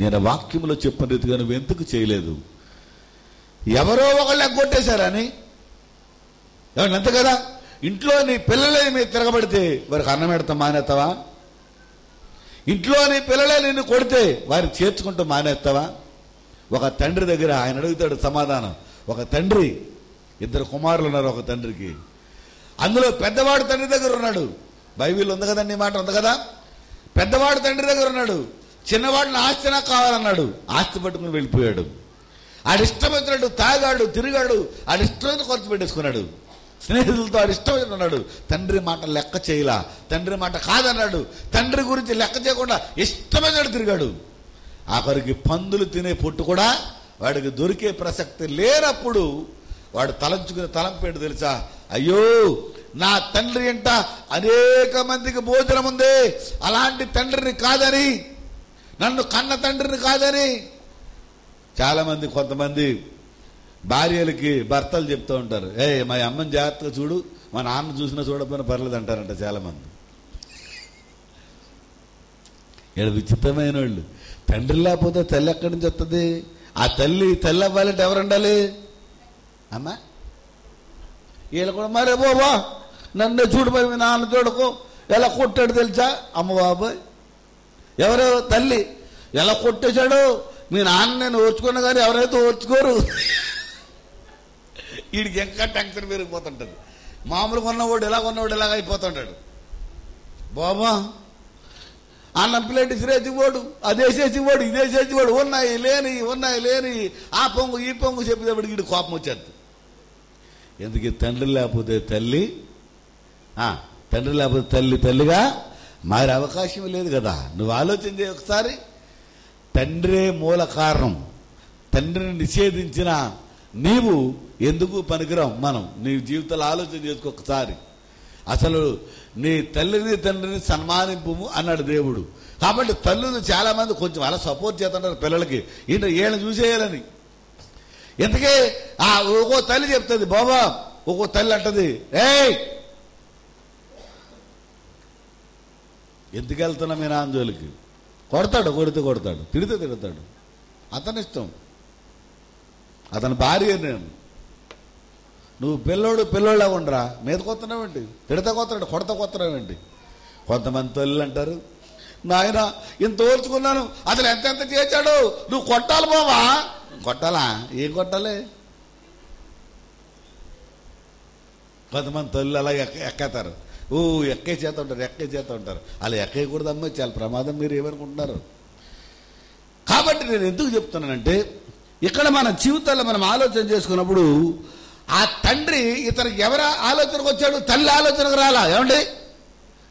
నేను వాక్యంలో చెప్పిన రీతిగా నువ్వు ఎందుకు చేయలేదు, ఎవరో ఒకళ్ళు ఎగ్గొట్టేశారని. ఏమన్నా అంతే కదా. ఇంట్లో నీ పిల్లలే మీరు తిరగబడితే వారికి అన్నం పెడతాం మానేస్తావా? ఇంట్లో నీ పిల్లలే నిన్ను కొడితే వారికి చేర్చుకుంటూ మానేస్తావా? ఒక తండ్రి దగ్గర ఆయన అడుగుతాడు సమాధానం. ఒక తండ్రి, ఇద్దరు కుమారులు ఉన్నారు ఒక తండ్రికి. అందులో పెద్దవాడు తండ్రి దగ్గర ఉన్నాడు. బైబిల్ ఉంది కదండి, ఈ మాట ఉంది కదా. పెద్దవాడు తండ్రి దగ్గర ఉన్నాడు. చిన్నవాడిని ఆస్తి నాకు కావాలన్నాడు. ఆస్తి పట్టుకుని వెళ్ళిపోయాడు. ఆడిష్టం వచ్చినట్టు తాగాడు, తిరిగాడు, ఆడిష్టం ఖర్చు పెట్టేసుకున్నాడు. స్నేహితులతో ఆడిష్టం ఉన్నాడు. తండ్రి మాట లెక్క చేయలా, తండ్రి మాట కాదన్నాడు. తండ్రి గురించి లెక్క చేయకుండా ఇష్టమైనట్టు తిరిగాడు. ఆఖరికి పందులు తినే పొట్టు కూడా వాడికి దొరికే ప్రసక్తి లేనప్పుడు వాడు తలంచుకునే తలంపేడు తెలుసా, అయ్యో నా తండ్రి ఎంట అనేక మందికి భోజనం ఉంది, అలాంటి తండ్రిని కాదని, నన్ను కన్న తండ్రిని కాదని. చాలా మంది, కొంతమంది భార్యలకి భర్తలు చెప్తూ ఉంటారు, మా అమ్మని జాగ్రత్తగా చూడు, మా నాన్న చూసినా చూడకపోయినా పర్లేదు అంటారంట చాలా మంది. ఇక్కడ విచిత్రమైన వాళ్ళు, తండ్రి లేకపోతే తల్లి ఎక్కడి నుంచి వస్తుంది? ఆ తల్లి అవ్వాలంటే ఎవరు ఉండాలి? అమ్మా. వీళ్ళు కూడా మరే బాబా నన్ను చూడబోయి మీ నాన్న చూడకు, ఎలా కొట్టాడు తెలుసా? అమ్మ బాబాయ్, ఎవరో తల్లి ఎలా కొట్టేశాడు మీ నాన్న, నేను ఓర్చుకున్నా కానీ ఎవరైతే ఓర్చుకోరు. వీడికి ఇంకా టెన్షన్ పెరిగిపోతుంటుంది. మామూలుగా ఉన్నవాడు ఇలాగ అయిపోతుంటాడు. బాబా అన్నం ప్లేట్ ఇసిరేసివాడు, అదేసేసివాడు, ఇదేసేసివాడు, ఉన్నాయి లేని ఆ పొంగు ఈ పొంగు చెప్పేటప్పుడు వీడు కోపం వచ్చేది. ఎందుకు? తండ్రి లేకపోతే తల్లి, తండ్రి లేకపోతే తల్లిగా మారే అవకాశం లేదు కదా. నువ్వు ఆలోచన చేయ ఒకసారి. తండ్రే మూల కారణం. తండ్రిని నిషేధించిన నీవు ఎందుకు పనికిరాం? మనం నీ జీవితంలో ఆలోచన చేసుకో ఒకసారి. అసలు నీ తల్లిని తండ్రిని సన్మానింపు అన్నాడు దేవుడు. కాబట్టి తల్లులు చాలా మంది కొంచెం అలా సపోర్ట్ చేస్తుంటారు పిల్లలకి, వీళ్ళని చూసేయాలని. ఎందుకే ఒక్కో తల్లి చెప్తుంది బాబా, ఒక్కో తల్లి అంటది, ఎందుకు వెళ్తున్నా మీ నాన్న జోలికి? కొడతాడు, కొడతాడు, తిడతాడు. అతని ఇష్టం, అతని భార్య. నేను నువ్వు పిల్లోళ్ళ ఉండరా, మీద కొత్తనావేంటి, కొడతాడు, కొత్తనావేంటి? కొంతమంది తల్లులు అంటారు, నాయన ఇంత ఓర్చుకున్నాను, అసలు ఎంత చేశాడు, నువ్వు కొట్టాలి బావా. కొట్టాలా? ఏం కొట్టాలి? కొంతమంది తల్లు అలా ఎక్కేస్తారు, ఎక్కే చేత ఉంటారు. అలా ఎక్కేయకూడదమ్మా, చాలా ప్రమాదం. మీరు ఏమనుకుంటున్నారు? కాబట్టి నేను ఎందుకు చెప్తున్నానంటే, ఇక్కడ మన జీవితాల్లో మనం ఆలోచన చేసుకున్నప్పుడు ఆ తండ్రి ఇతనికి ఎవరి ఆలోచనకు వచ్చాడు? తల్లి ఆలోచనకు రాలా. ఏమండి,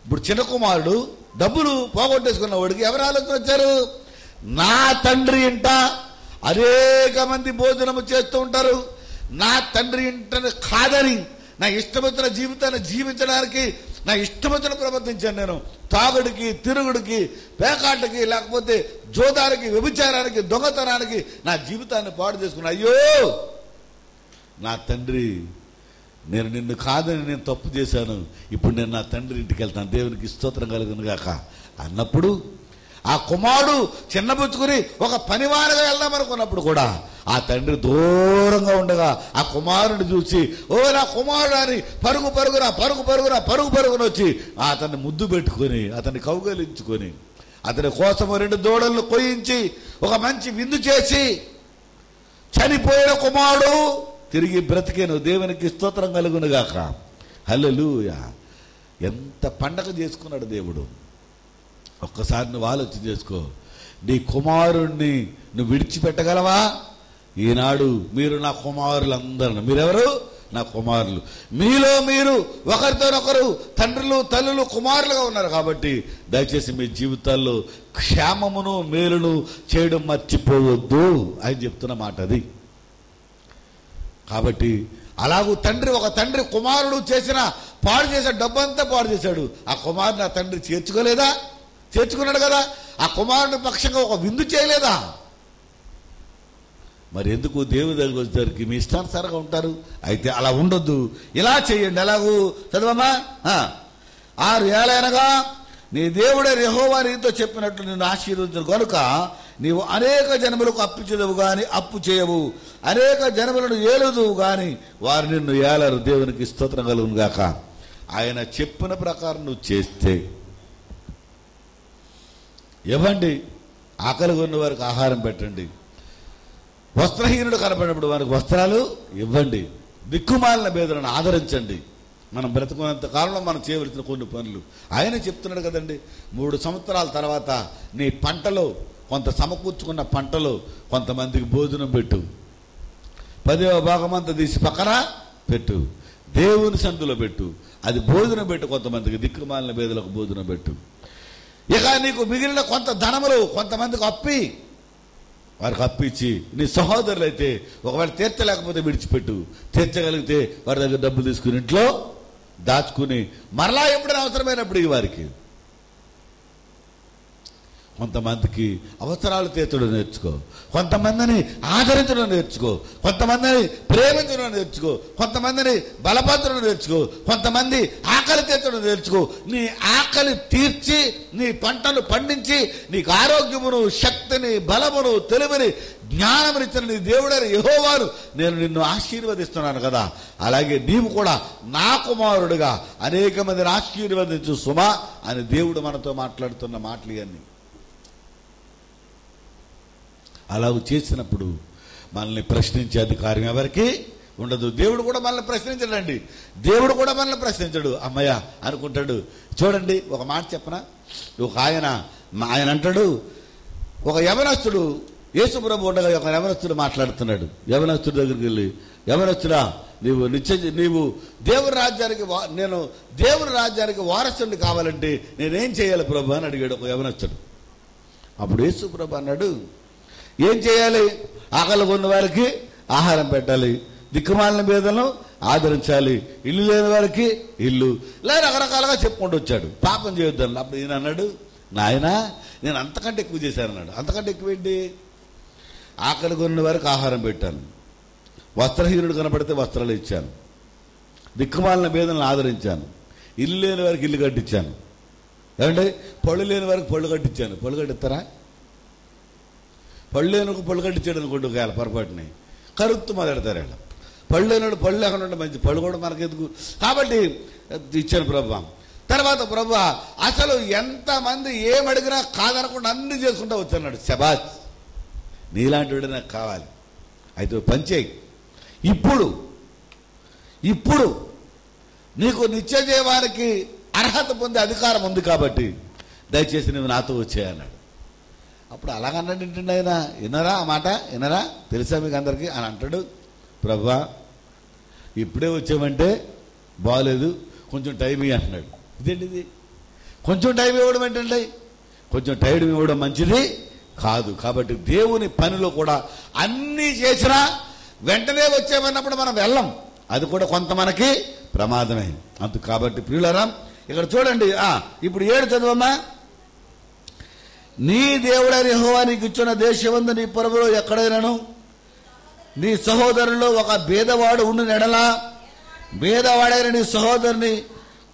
ఇప్పుడు చిన్న కుమారుడు డబ్బులు పోగొట్టేసుకున్న వాడికి ఎవరు ఆలోచన వచ్చారు? నా తండ్రి ఇంట అనేక మంది భోజనము చేస్తూ ఉంటారు, నా తండ్రి ఇంట కాదని నా ఇష్టమైన జీవితాన్ని జీవించడానికి నా ఇష్టమైన ప్రవర్తించాను నేను. తాగుడికి, తిరుగుడికి, పేకాటకి, లేకపోతే జోదానికి, వ్యభిచారానికి, దొంగతనానికి నా జీవితాన్ని పాడు చేసుకున్నా. అయ్యో నా తండ్రి, నేను నిన్ను కాదని నేను తప్పు చేశాను, ఇప్పుడు నేను నా తండ్రి ఇంటికి వెళ్తాను, దేవునికి స్తోత్రం కలుగును గాక అన్నప్పుడు ఆ కుమారుడు చిన్నబుచ్చుకుని ఒక పనివారుగా వెళ్దామనుకున్నప్పుడు కూడా ఆ తండ్రి దూరంగా ఉండగా ఆ కుమారుడిని చూసి, ఓ నా కుమారుడు అని పరుగున వచ్చి అతన్ని ముద్దు పెట్టుకొని అతన్ని కౌగలించుకొని అతని కోసం 2 దూడలను కొయ్యించి ఒక మంచి విందు చేసి, చనిపోయిన కుమారుడు తిరిగి బ్రతికేను, దేవునికి స్తోత్రం కలుగును గాక. హల్లెలూయా. ఎంత పండగ చేసుకున్నాడు దేవుడు. ఒక్కసారి నువ్వు ఆలోచన చేసుకో, నీ కుమారుణ్ణి నువ్వు విడిచిపెట్టగలవా? ఈనాడు మీరు నా కుమారులందరూ, మీరెవరు? నా కుమారులు. మీలో మీరు ఒకరితోనొకరు తండ్రులు, తల్లులు, కుమారులుగా ఉన్నారు. కాబట్టి దయచేసి మీ జీవితాల్లో క్షేమమును, మేలును చేయడం మర్చిపోవద్దు అని చెప్తున్న మాట అది. కాబట్టి అలాగూ ఒక తండ్రి కుమారుడు పాడు చేసిన డబ్బంతా పాడు చేశాడు. ఆ కుమారుని ఆ తండ్రి చేర్చుకోలేదా? చేర్చుకున్నాడు కదా. ఆ కుమారుని పక్షంగా ఒక విందు చేయలేదా? మరి ఎందుకు దేవుని దగ్గరికి వచ్చేసరికి మీ ఇష్టానుసారంగా ఉంటారు? అయితే అలా ఉండొద్దు, ఇలా చేయండి. ఎలాగూ చదవమ్మా. 6 ఏళ్ళనగా నీ దేవుడే యెహోవా నీతో చెప్పినట్లు నిన్ను ఆశీర్వదించను కనుక నీవు అనేక జనములకు అప్పిచెదవు గాని అప్పు చేయవు, అనేక జనములను ఏలుదువు గాని వారు నిన్ను ఏలరు. దేవునికి స్తోత్రం కలుగును గాక. ఆయన చెప్పిన ప్రకారం నువ్వు చేస్తే ఇవ్వండి, ఆకలి ఉన్న వారికి ఆహారం పెట్టండి, వస్త్రహీనుడు కనపడినప్పుడు వారికి వస్త్రాలు ఇవ్వండి, దిక్కుమాలిన పేదలను ఆదరించండి. మనం బ్రతుకున్నంత కాలంలో మనం చేయవలసిన కొన్ని పనులు ఆయన చెప్తున్నాడు కదండి. 3 సంవత్సరాల తర్వాత నీ పంటలో కొంత సమకూర్చుకున్న పంటలో కొంతమందికి భోజనం పెట్టు, 10వ భాగమంతా తీసి పక్కన పెట్టు, దేవుని సందులో పెట్టు, అది భోజనం పెట్టు. కొంతమందికి దిక్కుమాలిన పేదలకు భోజనం పెట్టు. ఇక నీకు మిగిలిన కొంత ధనములు కొంతమందికి వారికి అప్పించి, నీ సహోదరులు అయితే ఒకవేళ తీర్చలేకపోతే విడిచిపెట్టు, తీర్చగలిగితే వారి దగ్గర డబ్బులు తీసుకుని ఇంట్లో దాచుకుని మరలా ఎప్పుడైనా అవసరమైనప్పుడు వారికి కొంతమందికి అవసరాలు తీర్చడం నేర్చుకో, కొంతమందిని ఆదరించడం నేర్చుకో, కొంతమందిని ప్రేమించడం నేర్చుకో, కొంతమందిని బలపరచడం నేర్చుకో, కొంతమంది ఆకలి తీర్చడం నేర్చుకో. నీ ఆకలి తీర్చి నీ పంటను పండించి నీకు ఆరోగ్యమును, శక్తిని, బలమును, తెలివిని, జ్ఞానమునిచ్చిన నీ దేవుడైన యెహోవాను నేను నిన్ను ఆశీర్వదిస్తున్నాను కదా. అలాగే నీవు కూడా నా కుమారుడుగా అనేక మందిని ఆశీర్వదించు సుమా అని దేవుడు మనతో మాట్లాడుతున్న మాటలు ఇవన్నీ. అలాగ చేసినప్పుడు మనల్ని ప్రశ్నించే అధికారం ఎవరికి ఉండదు. దేవుడు కూడా మనల్ని ప్రశ్నించడండి. దేవుడు కూడా మనల్ని ప్రశ్నించడు. అమ్మయ్య అనుకుంటాడు. చూడండి, ఒక మాట చెప్పనా. ఒక ఆయన అంటాడు, ఒక యవనస్తుడు యేసుప్రభు ఉండగా ఒక యవనస్తుడు మాట్లాడుతున్నాడు. యవనస్తుడి దగ్గరికి వెళ్ళి, యవనస్తుడా నీవు దేవుని రాజ్యానికి నేను దేవుని రాజ్యానికి వారసుడిని కావాలంటే నేనేం చేయాలి ప్రభు అని అడిగాడు ఒక యవనస్తుడు. అప్పుడు యేసుప్రభు అన్నాడు, ఏం చేయాలి? ఆకలి ఉన్న వారికి ఆహారం పెట్టాలి, దిక్కుమాలిన పేదలను ఆదరించాలి, ఇల్లు లేని వారికి ఇల్లు, ఇలా రకరకాలుగా చెప్పుకుంటూ వచ్చాడు. పాపం చేయొద్దని. అప్పుడు ఈయన అన్నాడు, నాయన నేను అంతకంటే ఎక్కువ చేశాను అన్నాడు. అంతకంటే ఎక్కువ ఏంటి? ఆకలి కొన్న వారికి ఆహారం పెట్టాను, వస్త్రహీనుడు కనపడితే వస్త్రాలు ఇచ్చాను, దిక్కుమాలిన పేదలను ఆదరించాను, ఇల్లు లేని వారికి ఇల్లు కట్టించాను, ఏమంటే పళ్ళు లేని వారికి పళ్ళు కట్టించాను. పళ్ళు కట్టిస్తారా? పళ్ళు లేని పళ్ళు కట్టించాడు అనుకోండి, ఒకవేళ పొరపాటుని కరుత్తు మొదలెడతారు. వీళ్ళ పళ్ళు లేనివాడు పళ్ళు లేకుండా ఉంటే మంచి, పళ్ళు కూడా మనకెందుకు కాబట్టి ఇచ్చాను ప్రభు. తర్వాత ప్రభు అసలు ఎంతమంది ఏమడిగినా కాదనకుండా అన్ని చేసుకుంటూ వచ్చాడు. శబాష్, నీలాంటి వాడు నాకు కావాలి. అయితే పంచేయి. ఇప్పుడు నీకు నిత్య జీవానికి అర్హత పొందే అధికారం ఉంది కాబట్టి దయచేసి నువ్వు నాతో వచ్చేయన్నాడు. అప్పుడు అలాగన్నాడు ఏంటండి ఆయన, వినరా ఆ మాట, వినరా, తెలుసా మీకు అందరికీ అని అంటాడు. ప్రభువా ఇప్పుడే వచ్చామంటే బాగలేదు, కొంచెం టైం ఇవ్వ అంటున్నాడు. ఇదేంటిది, కొంచెం టైం ఇవ్వడం ఏంటండి, కొంచెం టైం ఇవ్వడం మంచిది కాదు. కాబట్టి దేవుని పనిలో కూడా అన్నీ చేసినా వెంటనే వచ్చామన్నప్పుడు మనం వెళ్ళం, అది కూడా కొంత మనకి ప్రమాదమే. అందుకు కాబట్టి ప్రియులారా ఇక్కడ చూడండి, ఇప్పుడు 7 చదవమ్మా. నీ దేవుడైన యెహోవా నీకు ఇచ్చిన దేశమందు నీ పొరుగులో ఎక్కడైనాను నీ సహోదరులో ఒక భేదవాడు ఉండి నెడలా భేదవాడైన నీ సహోదరుని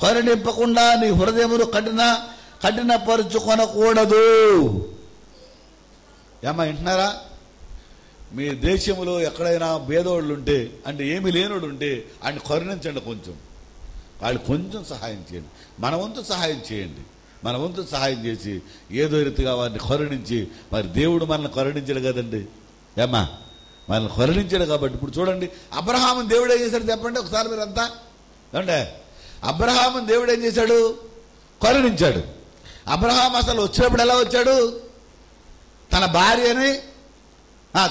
కరుణింపకుండా నీ హృదయమును కఠినపరుచుకొనకూడదు. ఏమ్మా వింటున్నారా? మీ దేశంలో ఎక్కడైనా భేదవాళ్ళు ఉంటే, అంటే ఏమి లేనోడు ఉంటే ఆయన కరుణించండి, కొంచెం వాళ్ళు కొంచెం సహాయం చేయండి. మన వంతు సహాయం చేయండి. మన వంతు సహాయం చేసి ఏదో రీతిగా వారిని కరుణించి, మరి దేవుడు మనల్ని కరుణించాడు కదండి, ఏమ్మా మనల్ని కరుణించాడు కాబట్టి. ఇప్పుడు చూడండి, అబ్రహాముని దేవుడు ఏం చేశాడు చెప్పండి ఒకసారి మీరంతా. అంటే అబ్రహాముని దేవుడు ఏం చేశాడు, కరుణించాడు. అబ్రహాం అసలు వచ్చినప్పుడు ఎలా వచ్చాడు, తన భార్యని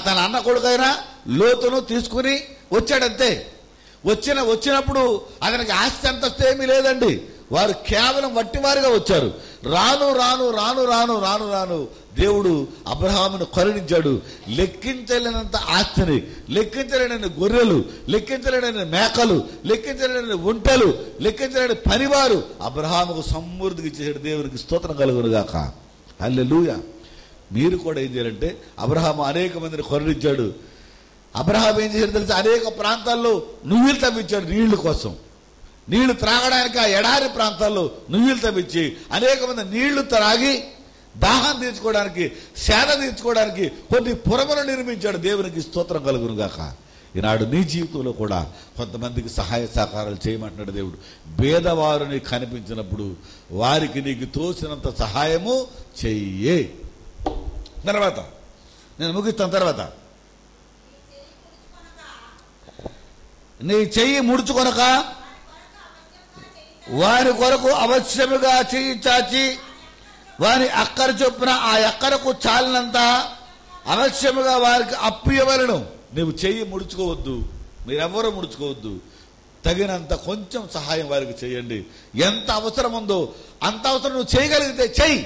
తన అన్న కొడుకైనా లోతును తీసుకుని వచ్చాడంతే. వచ్చినప్పుడు అతనికి ఆస్తి అంతస్తు ఏమీ లేదండి, వారు కేవలం వట్టివారిగా వచ్చారు. రాను రాను రాను రాను రాను రాను దేవుడు అబ్రహామును కరుణించాడు. లెక్కించలేనంత ఆస్తిని, లెక్కించలేని గొర్రెలు, లెక్కించలేని మేకలు, లెక్కించలేని ఒంటెలు, లెక్కించలేని పనివారు అబ్రహాముకు సమృద్ధికి ఇచ్చేసాడు. దేవునికి స్తోత్రం కలుగును గాక. హల్లెలూయా. మీరు కూడా ఏం చేయాలంటే, అబ్రహాము అనేక మందిని కరుణించాడు. అబ్రహాం ఏం చేశాడు తెలుసా, అనేక ప్రాంతాల్లో నువ్వులు తవ్వించాడు నీళ్ల కోసం. నీళ్లు త్రాగడానికి ఆ ఎడారి ప్రాంతాల్లో నువ్వులు తవ్వించి అనేక మంది నీళ్లు త్రాగి దాహం తీర్చుకోవడానికి, సేద తీర్చుకోవడానికి కొన్ని పురములు నిర్మించాడు. దేవునికి స్తోత్రం కలుగును గాక. ఈనాడు నీ జీవితంలో కూడా కొంతమందికి సహాయ సహకారాలు చేయమంటున్నాడు దేవుడు. భేదవారిని కనిపించినప్పుడు వారికి నీకు తోసినంత సహాయము చెయ్యే. తర్వాత నేను ముగిస్తాను. తర్వాత నీ చెయ్యి ముడుచుకొనక వారి కొరకు అవశ్యముగా చెయ్యి చాచి వారి అక్కర చొప్పున ఆ ఎక్కరకు చాలినంత అవశ్యముగా వారికి అప్పియవలను. నువ్వు చెయ్యి ముడుచుకోవద్దు, మీరెవ్వరూ ముడుచుకోవద్దు. తగినంత కొంచెం సహాయం వారికి చేయండి. ఎంత అవసరం ఉందో అంత అవసరం నువ్వు చేయగలిగితే చెయ్యి.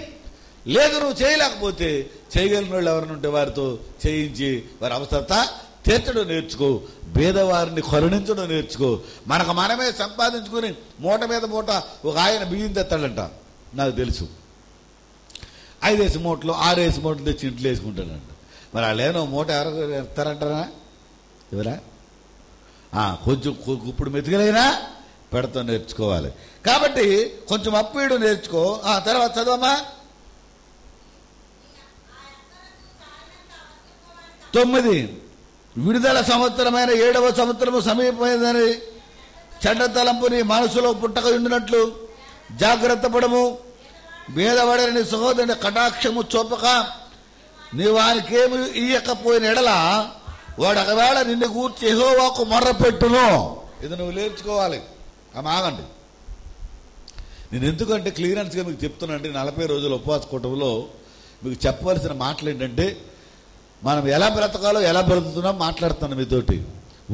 లేదు నువ్వు చేయలేకపోతే చేయగలిగిన వాళ్ళు ఎవరైనా ఉంటే వారితో చేయించి వారి అవసరత తీర్చడం నేర్చుకో. పేదవారిని కరుణించడం నేర్చుకో. మనకు మనమే సంపాదించుకుని మూట మీద మూట ఒక ఆయన బియ్యం తెస్తాడంట, నాకు తెలుసు. 5 మూటలు 6 మూటలు తెచ్చి ఇంట్లో వేసుకుంటాడంట. మరి వాళ్ళేనో మూట ఎవరు ఎత్తారంటారా? ఎవరా? కొంచెం ఇప్పుడు మెతుకులైనా పెడతాం నేర్చుకోవాలి. కాబట్టి కొంచెం అప్పీడు నేర్చుకో. తర్వాత చదవమ్మా. 9 విడుదల సంవత్సరమైన 7వ సంవత్సరము సమీపమైందని చెడ్డ తలంపు నీ మనసులో పుట్టక ఉండినట్లు జాగ్రత్త పడము. భేదపడని సహోదరుని కటాక్షము చూపక నీ వారికేమి ఇయ్యకపోయిన ఎడల వాడు ఒకవేళ నిన్ను గూర్చి యెహోవాకు మొర్రపెట్టును. ఇది నువ్వు నేర్చుకోవాలి. ఆగండి, నేను ఎందుకంటే క్లియరెన్స్గా మీకు చెప్తున్నానండి. 40 రోజుల ఉపవాస కూటమిలో మీకు చెప్పవలసిన మాటలు ఏంటంటే, మనం ఎలా బ్రతకాలో ఎలా బ్రతుకుతున్నాం మాట్లాడుతున్నాం మీతోటి.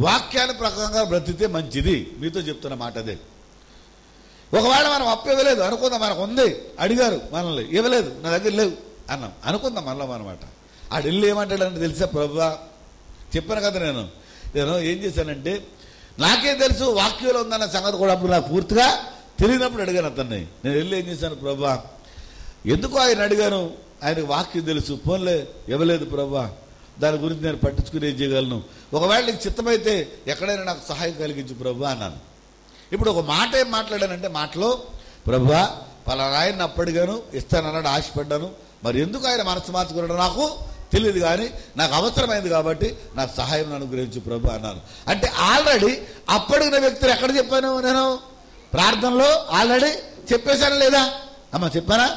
వాక్యాన్ని ప్రకారంగా బ్రతికితే మంచిది. మీతో చెప్తున్న మాట అదే. ఒకవేళ మనం అప్పు ఇవ్వలేదు అనుకుందాం, మనకు ఉంది, అడిగారు మనల్ని, ఇవ్వలేదు, నా దగ్గర లేవు అన్నాం అనుకుందాం మనలో అనమాట. ఆ ఢిల్లీ ఏమంటాడంటే తెలుసా, ప్రభువా చెప్పాను కదా, నేను ఏం చేశానంటే నాకేం తెలుసు వాక్యంలో ఉందన్న సంగతి కూడా అప్పుడు నాకు పూర్తిగా తెలియనప్పుడు అడిగాను అతన్ని. నేను వెళ్ళి ఏం చేశాను, ప్రభువా ఎందుకు ఆయన అడిగాను, ఆయనకు వాక్యం తెలుసు, ఫోన్లే ఇవ్వలేదు ప్రభువా, దాని గురించి నేను పట్టించుకుని ఏం చేయగలను, ఒకవేళ నీకు చిత్తమైతే ఎక్కడైనా నాకు సహాయం కలిగించు ప్రభువా అన్నాను. ఇప్పుడు ఒక మాట ఏం మాట్లాడానంటే, మాటలో ప్రభువా పలానా ఆయన అప్పటిగాను ఇస్తానన్నాడు, ఆశపడ్డాను, మరి ఎందుకు ఆయన మనసు మార్చుకున్నాడు నాకు తెలియదు, కానీ నాకు అవసరమైంది కాబట్టి నాకు సహాయం అనుగ్రహించు ప్రభు అన్నాను. అంటే ఆల్రెడీ అప్పటికిన వ్యక్తులు ఎక్కడ చెప్పాను, నేను ప్రార్థనలో ఆల్రెడీ చెప్పేశాను లేదా అమ్మ, చెప్పానా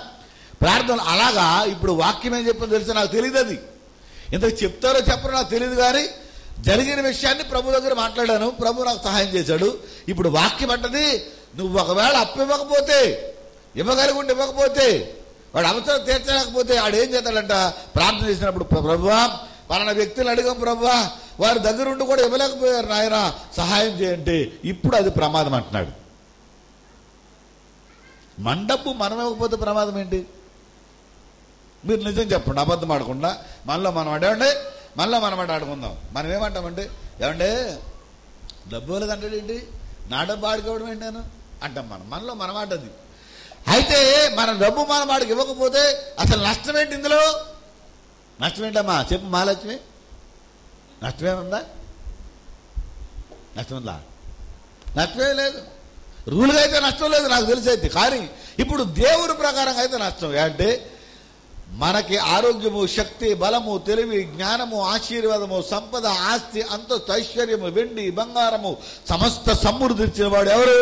ప్రార్థన. అలాగా ఇప్పుడు వాక్యం ఏం చెప్పిందో తెలుసా, నాకు తెలియదు. అది ఇంతకు చెప్తారో చెప్పరో నాకు తెలియదు, కానీ జరిగిన విషయాన్ని ప్రభు దగ్గర మాట్లాడాను, ప్రభు నాకు సహాయం చేశాడు. ఇప్పుడు వాక్యం అంటది నువ్వు ఒకవేళ అప్పు ఇవ్వకపోతే, ఇవ్వకపోతే, వాడు అవసరం తీర్చలేకపోతే వాడు ఏం చేస్తాడంట, ప్రార్థన చేసినప్పుడు ప్రభువా పలానా వ్యక్తులు అడిగాం ప్రభువా, వారి దగ్గరుండి కూడా ఇవ్వలేకపోయారు నాయన, సహాయం చేయంటే ఇప్పుడు అది ప్రమాదం అంటున్నాడు. మన డబ్బు మనం ఇవ్వకపోతే ప్రమాదం ఏంటి? మీరు నిజం చెప్పండి, అబద్ధం ఆడకుండా. మనలో మనం ఆడుకుందాం. మనం ఏమంటామంటే, ఏమంటే డబ్బు లేదంటాడు ఏంటి, నా డబ్బు ఆడుకోవడం ఏంటి నేను అంటాం. మనలో మనం ఆటది. అయితే మన డబ్బు మనం వాడికి ఇవ్వకపోతే అసలు నష్టం ఏంటి? ఇందులో నష్టం ఏంటమ్మా చెప్పు మహాలక్ష్మి, నష్టమేముందా? నష్టముందా? నష్టమే లేదు. రూల్గా అయితే నష్టం లేదు నాకు తెలిసి అయితే. కానీ ఇప్పుడు దేవుని ప్రకారంగా అయితే నష్టం. అంటే మనకి ఆరోగ్యము, శక్తి, బలము, తెలివి, జ్ఞానము, ఆశీర్వాదము, సంపద, ఆస్తి, అంతస్తు, ఐశ్వర్యము, వెండి, బంగారము, సమస్త సమృద్ధి ఇచ్చిన వాడు ఎవరు?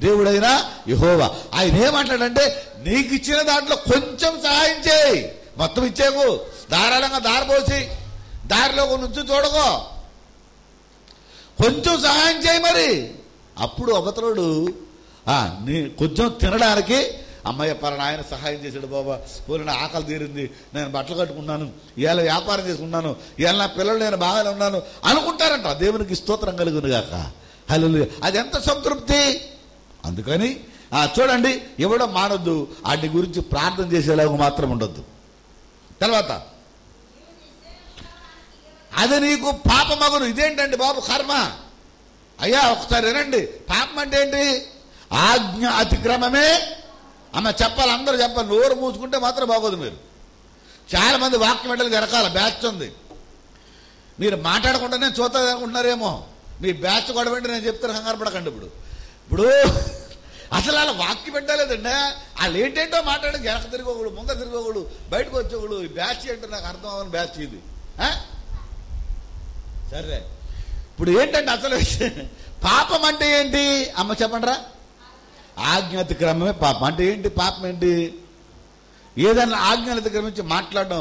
దేవుడైనా యెహోవా. ఆయన ఏమంటాడంటే, నీకు ఇచ్చిన దాంట్లో కొంచెం సహాయం చేయి, మొత్తం ఇచ్చేకు. ధారాళంగా దారిపోసి దారిలో నుంచి చూడకో, కొంచెం సహాయం చేయి. మరి అప్పుడు అవతరుడు నీ కొంచెం తినడానికి, అమ్మాయి పలానా ఆయన సహాయం చేశాడు బాబా, పోలిన ఆకలి తీరింది, నేను బట్టలు కట్టుకున్నాను, ఇవాళ వ్యాపారం చేసుకున్నాను, ఇవాళ నా పిల్లలు నేను బాగానే ఉన్నాను అనుకుంటారంట. దేవునికి స్తోత్రం కలుగును గాక. హల్లెలూయా. అది ఎంత సంతృప్తి. అందుకని చూడండి, ఇవ్వడం మానొద్దు, వాటి గురించి ప్రార్థన చేసేలాగా మాత్రం ఉండొద్దు. తర్వాత అది నీకు పాపమగును. ఇదేంటండి బాబు కర్మ? అయ్యా ఒకసారి వినండి, పాపం అంటే ఏంటి? ఆజ్ఞ అతిక్రమమే. అమ్మ చెప్పాలి, అందరూ చెప్పాలి, నోరు మూసుకుంటే మాత్రం బాగోదు. మీరు చాలా మంది వాక్యం వెంటనే జరగాల బ్యాచ్ ఉంది, మీరు మాట్లాడకుండానే చూద్దాం అనుకుంటున్నారేమో. మీ బ్యాచ్ గొడవ వెంటనే నేను చెప్తాను, కంగారు పడకండి. ఇప్పుడు అసలు అలా వాక్యం పెట్టలేదండి, వాళ్ళు ఏంటేంటో మాట్లాడి వెనక తిరిగోగుడు, ముందర తిరిగోగుడు, బయటకు వచ్చేవాడు. ఈ బ్యాచ్ ఏంటో నాకు అర్థం అవ్వని బ్యాచ్ ఇది. సరే, ఇప్పుడు ఏంటంటే అసలు పాపం అంటే ఏంటి అమ్మ చెప్పండిరా? ఆజ్ఞాతిక్రమమే పాపం. అంటే ఏంటి పాపం? ఏంటి? ఏదైనా ఆజ్ఞలు అతిక్రమించి మాట్లాడడం,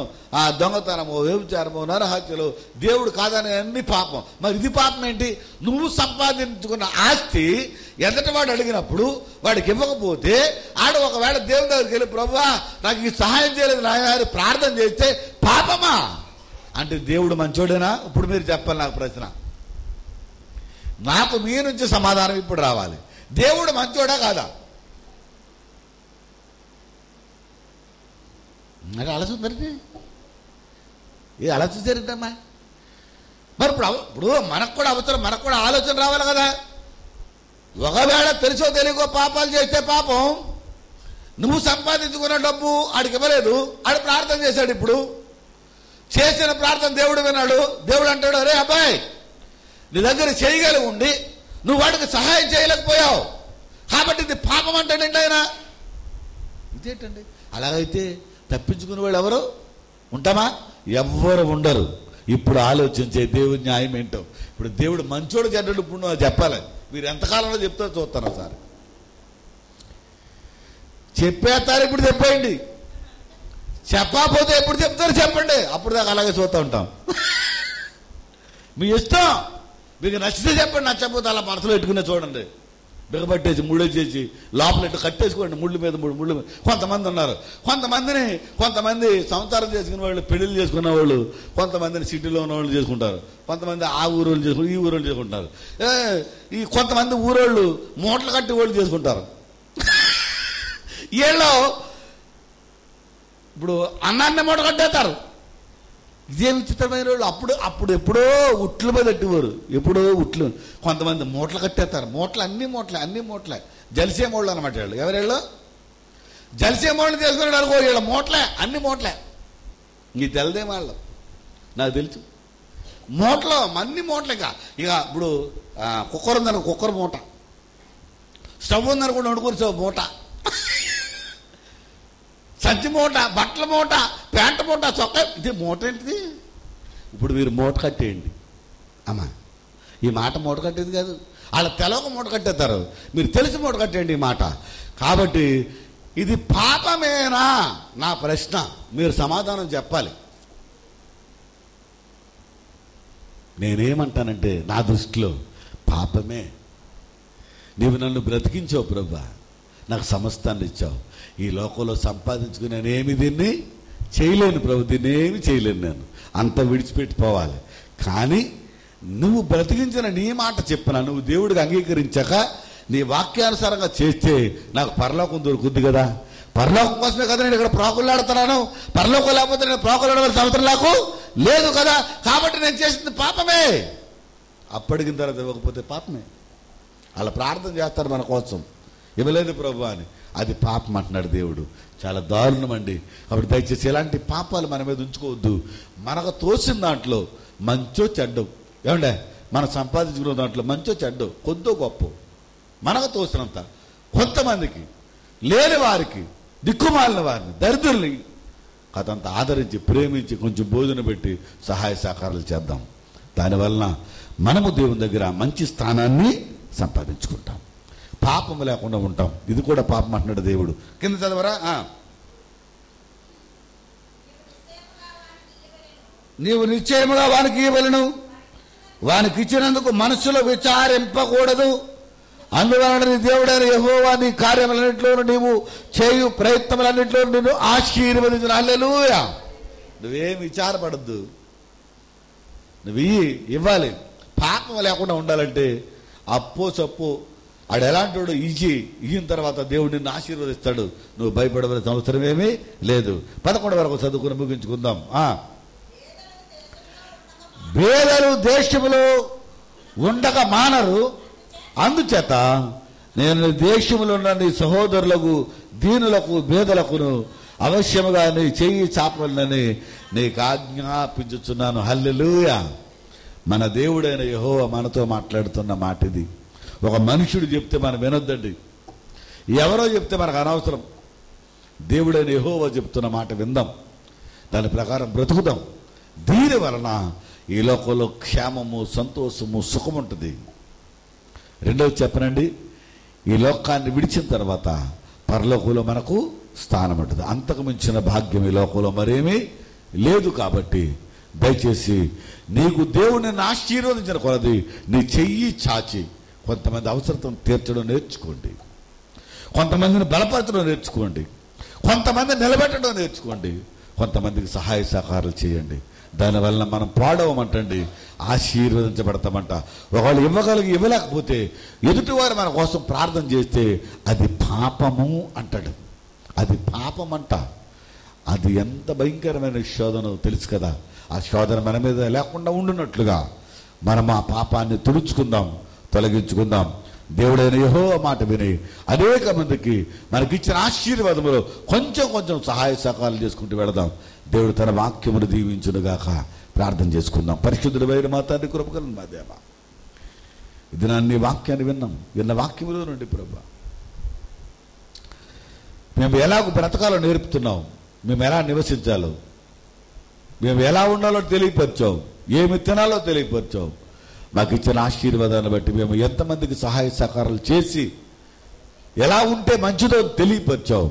దొంగతనము, వ్యభిచారము, నరహత్యలు, దేవుడు కాదని అన్ని పాపం. మరి ఇది పాపం ఏంటి? నువ్వు సంపాదించుకున్న ఆస్తి ఎదటి వాడు అడిగినప్పుడు వాడికి ఇవ్వకపోతే ఒకవేళ దేవుని దగ్గరికి వెళ్ళి ప్రభువా నాకు ఈ సహాయం చేయలేదు నాయన ప్రార్థన చేస్తే పాపమా? అంటే దేవుడు మంచోడేనా? ఇప్పుడు మీరు చెప్పాలి నాకు ప్రశ్న. నాకు మీ నుంచి సమాధానం ఇప్పుడు రావాలి. దేవుడు మంచోడా కాదా? నాకు అలసుందండి, ఏ అలసుతారంటమ్మా? మరి ఇప్పుడు మనకు కూడా అవసరం, మనకు కూడా ఆలోచన రావాలి కదా. ఒకవేళ తెలుసో తెలియకో పాపాలు చేస్తే పాపం. నువ్వు సంపాదించుకున్న డబ్బు ఆడికి ఇవ్వలేదు, ఆడు ప్రార్థన చేశాడు. ఇప్పుడు చేసిన ప్రార్థన దేవుడు విన్నాడు. దేవుడు అంటాడు, అరే అబ్బాయి నీ దగ్గర చేయగలిగి ఉండి నువ్వు వాడికి సహాయం చేయలేకపోయావు కాబట్టి ఇది పాపం అంటాడండి ఆయన. ఇదేంటండి? అలాగైతే తప్పించుకునే వాళ్ళు ఎవరు ఉంటామా? ఎవ్వరు ఉండరు. ఇప్పుడు ఆలోచించే దేవుడి న్యాయం ఏంటో. ఇప్పుడు దేవుడు మంచోడు చెడ్డడు ఇప్పుడు చెప్పాలి. మీరు ఎంతకాలంలో చెప్తారో చూస్తారో సార్ చెప్పేస్తారు. ఇప్పుడు చెప్పండి, చెప్పకపోతే ఎప్పుడు చెప్తారు చెప్పండి, అప్పుడు దాకా అలాగే చూస్తూ ఉంటాం. మీ ఇష్టం, మీకు నచ్చితే చెప్పండి, నచ్చకపోతే అలా మనసులో పెట్టుకునే చూడండి. బిగబట్టేసి ముడేసేసి లోపల ఇట్టు కట్టేసుకోండి, ముళ్ళు మీద ముళ్ళు మీద. కొంతమంది ఉన్నారు, కొంతమంది సంసారం చేసుకునే వాళ్ళు, పెళ్లిళ్ళు చేసుకునే వాళ్ళు, కొంతమందిని సిటీలో ఉన్న వాళ్ళు చేసుకుంటారు, కొంతమంది ఆ ఊరోళ్ళు చేసుకుంటారు, ఈ ఊరోళ్ళు చేసుకుంటారు, ఈ కొంతమంది ఊరోళ్ళు మూటలు కట్టి వాళ్ళు చేసుకుంటారు. వీళ్ళు ఇప్పుడు అన్నాన్ని మూట కట్టేస్తారు. ఇదేమి చిత్రమైన వాళ్ళు. అప్పుడు ఎప్పుడో ఉట్ల మీద కట్టేవారు, ఎప్పుడో ఉట్లు. కొంతమంది మూటలు కట్టేస్తారు, అన్ని మూటలే జలసే మూటలు అనమాట. వాళ్ళు ఎవరేళ్ళు జలసే మూటలు చేసుకున్నాడు అనుకో, వీళ్ళ మూటలే అన్ని మూటలే. నీకు తెలదే వాళ్ళు, నాకు తెలుసు. మూటలో అన్ని మూటలే. ఇక ఇప్పుడు కుక్కర్ ఉందనుకో, కుక్కర్ మూట, స్టవ్ ఉందనుకోండి, వండుకొని స్టవ్ మూట, సంచి మూట, బట్టల మూట, ప్యాంటు మూట, చొక్కా, ఇది మూట ఏంటిది? ఇప్పుడు మీరు మూట కట్టేయండి అమ్మా. ఈ మాట మూట కట్టేది కాదు, వాళ్ళ తెలవక మూట కట్టేస్తారు, మీరు తెలిసి మూట కట్టేయండి ఈ మాట. కాబట్టి ఇది పాపమేనా? నా ప్రశ్న, మీరు సమాధానం చెప్పాలి. నేనేమంటానంటే నా దృష్టిలో పాపమే. నీవు నన్ను బ్రతికించావు ప్రభా, నాకు సమస్తాన్ని ఇచ్చావు. ఈ లోకంలో సంపాదించుకుని నేనేమి దీన్ని చేయలేను ప్రభు, దీన్ని ఏమి చేయలేను, నేను అంత విడిచిపెట్టిపోవాలి. కానీ నువ్వు బ్రతికించిన నీ మాట చెప్పినా, నువ్వు దేవుడికి అంగీకరించాక నీ వాక్యానుసారంగా చేస్తే నాకు పరలోకం దొరుకుద్ది కదా. పరలోకం కోసమే కదా నేను ఇక్కడ ప్రాకులాడుతున్నాను. పరలోకం లేకపోతే నేను ప్రాకులాడవలసిన అవసరం నాకు లేదు కదా. కాబట్టి నేను చేసింది పాపమే. అప్పటికిన తర్వాత ఇవ్వకపోతే పాపమే. అలా ప్రార్థన చేస్తారు మన కోసం, ఇవ్వలేదు ప్రభు అని, అది పాపం అంటున్నాడు దేవుడు. చాలా దారుణం అండి. కాబట్టి దయచేసి ఇలాంటి పాపాలు మన మీద ఉంచుకోవద్దు. మనకు తోసిన దాంట్లో మంచో చెడ్డో, ఏమండే మనం సంపాదించుకున్న దాంట్లో మంచో చెడ్డో, కొద్దో గొప్ప మనకు తోసినంత, కొంతమందికి లేని వారికి, దిక్కుమాలిన వారిని, దరిద్రుల్ని కథంత ఆదరించి ప్రేమించి కొంచెం భోజనం పెట్టి సహాయ సహకారాలు చేద్దాం. దానివలన మనము దేవుని దగ్గర మంచి స్థానాన్ని సంపాదించుకుంటాం, పాపం లేకుండా ఉంటాం. ఇది కూడా పాపం అంటున్నాడు దేవుడు. కింద చదవరా, నీవు నిశ్చయముగా వానికి ఇవ్వలను, వానికి ఇచ్చినందుకు మనసులో విచారింపకూడదు. అందువలన నీ దేవుడైన యెహోవా నీ కార్యములన్నింటిలోనూ నీవు చేయు ప్రయత్నములన్నింటిలోనూ నిన్ను ఆశీర్వదించును. హల్లెలూయా. నువ్వేం విచారపడద్దు, నువ్వు ఇవ్వాలి. పాపం లేకుండా ఉండాలంటే అప్పో చప్పో ఆడు ఎలాంటి ఇచ్చిన తర్వాత దేవుడు నిన్ను ఆశీర్వదిస్తాడు. నువ్వు భయపడవలసిన అవసరం ఏమీ లేదు. 11 వరకు చదువుకుని ముగించుకుందాం. పేదలు దేశములో ఉండక మానరు, అందుచేత నేను దేశములో ఉన్న నీ సహోదరులకు, దీనులకు, పేదలకును అవశ్యముగా నీ చెయ్యి చాపలని నీకు ఆజ్ఞాపించుచున్నాను. హల్లెలూయా. మన దేవుడైన యెహోవా మనతో మాట్లాడుతున్న మాట ఇది. ఒక మనుషుడు చెప్తే మనం వినొద్దండి, ఎవరో చెప్తే మనకు అనవసరం. దేవుడైన యెహోవా చెప్తున్న మాట విందాం, దాని ప్రకారం బ్రతుకుదాం. దీని వలన ఈ లోకంలో క్షేమము, సంతోషము, సుఖం ఉంటుంది. రెండవది చెప్పనండి, ఈ లోకాన్ని విడిచిన తర్వాత పరలోకంలో మనకు స్థానం ఉంటుంది. అంతకు మించిన భాగ్యం ఈ లోకంలో మరేమీ లేదు. కాబట్టి దయచేసి నీకు దేవుడిని ఆశీర్వదించిన కొలది నీ చెయ్యి చాచి కొంతమంది అవసరం తీర్చడం నేర్చుకోండి, కొంతమందిని బలపరచడం నేర్చుకోండి, కొంతమందిని నిలబెట్టడం నేర్చుకోండి, కొంతమందికి సహాయ సహకారాలు చేయండి. దానివల్ల మనం పాడవమంటండి, ఆశీర్వదించబడతామంట. ఒకవేళ ఇవ్వలేకపోతే ఎదుటివారు మన కోసం ప్రార్థన చేస్తే అది పాపము అంటాడు. అది పాపం అంట. అది ఎంత భయంకరమైన శోధన తెలుసు కదా. ఆ శోధన మన మీద లేకుండా ఉండునట్లుగా మనం ఆ పాపాన్ని తుడుచుకుందాం, తొలగించుకుందాం. దేవుడైన యెహోవా మాట విని అనేక మందికి మనకిచ్చిన ఆశీర్వాదములో కొంచెం కొంచెం సహాయ సహకారాలు చేసుకుంటూ వెళదాం. దేవుడు తన వాక్యమును దీవించునుగాక. ప్రార్థన చేసుకుందాం. పరిశుద్ధుడైన మా తండ్రి, కృపగల మా దేవ, ఇది నీ వాక్యాన్ని విన్న వాక్యములో నుండి ప్రభా మేము ఎలాగ బ్రతకాలో నేర్పుతున్నాం, మేము ఎలా నివసించాలో, మేము ఎలా ఉండాలో తెలియపరిచావు, ఏమి తినాలో తెలియపరిచావు. మాకు ఇచ్చిన ఆశీర్వాదాన్ని బట్టి మేము ఎంతమందికి సహాయ సహకారాలు చేసి ఎలా ఉంటే మంచిదో తెలియపరిచావు.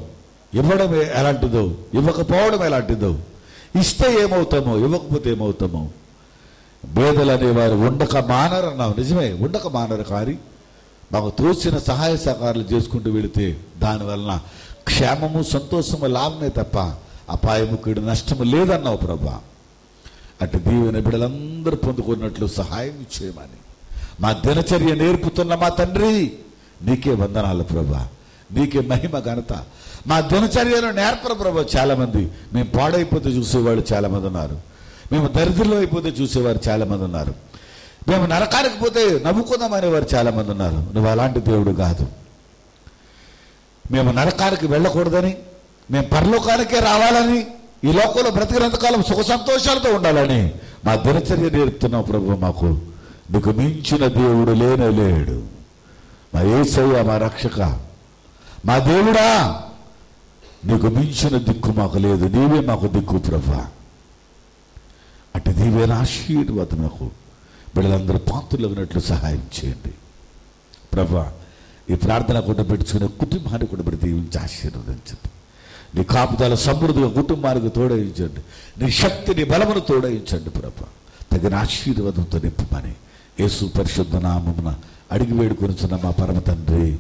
ఇవ్వడం ఎలాంటిదో, ఇవ్వకపోవడం ఎలాంటిదో, ఇస్తే ఏమవుతామో, ఇవ్వకపోతే ఏమవుతామో. పేదలు అనేవారు ఉండక మానరు అన్నావు. నిజమే, ఉండక మానరు. కానీ మాకు తోచిన సహాయ సహకారాలు చేసుకుంటూ వెళితే దానివలన క్షేమము, సంతోషము, లాభమే తప్ప అపాయము, కీడు, నష్టము లేదన్నావు ప్రభా. అటు దీవెన బిడ్డలందరూ పొందుకున్నట్లు సహాయం చేయమని మా దినచర్య నేర్పుతున్న మా తండ్రి నీకే వందనాలు ప్రభా. నీకే మహిమ, ఘనత. మా దినచర్యను నేర్పరు ప్రభా. చాలా మంది మేము పాడైపోతే చూసేవాళ్ళు చాలా మంది ఉన్నారు, మేము దరిద్రులు అయిపోతే చూసేవారు చాలా మంది ఉన్నారు, మేము నరకానికి పోతే నవ్వుకుందాం అనేవారు చాలా మంది ఉన్నారు. నువ్వు అలాంటి దేవుడు కాదు. మేము నరకానికి వెళ్ళకూడదని, మేము పరలోకానికే రావాలని, ఈ లోకంలో బ్రతికినంతకాలం సుఖ సంతోషాలతో ఉండాలని మా దినచర్య నేర్పుతున్నావు ప్రభు. మాకు నీకు మించిన దేవుడు లేడు. మా యేసయ్య, మా రక్షక, మా దేవుడా, నీకు మించిన దిక్కు మాకు లేదు. నీవే మాకు దిక్కు ప్రభా. అటు నీవే ఆశీర్వాదములకు బిడ్డలందరూ పాత్రలగినట్లు సహాయం చేయండి ప్రభా. ఈ ప్రార్థన కూడా పెట్టుకునే కుటుంబాన్ని కూడా బిడ్డ దీవించి ఆశీర్వదించండి. నీ కాపుదల సమృద్ధిగా కుటుంబానికి తోడయించండి. నీ శక్తిని, బలమును తోడయించండి ప్రభా. తగిన ఆశీర్వాదంతో నింపమని యేసు పరిశుద్ధ నామమున అడిగి వేడుకొనుచున్న మా పరమ తండ్రి.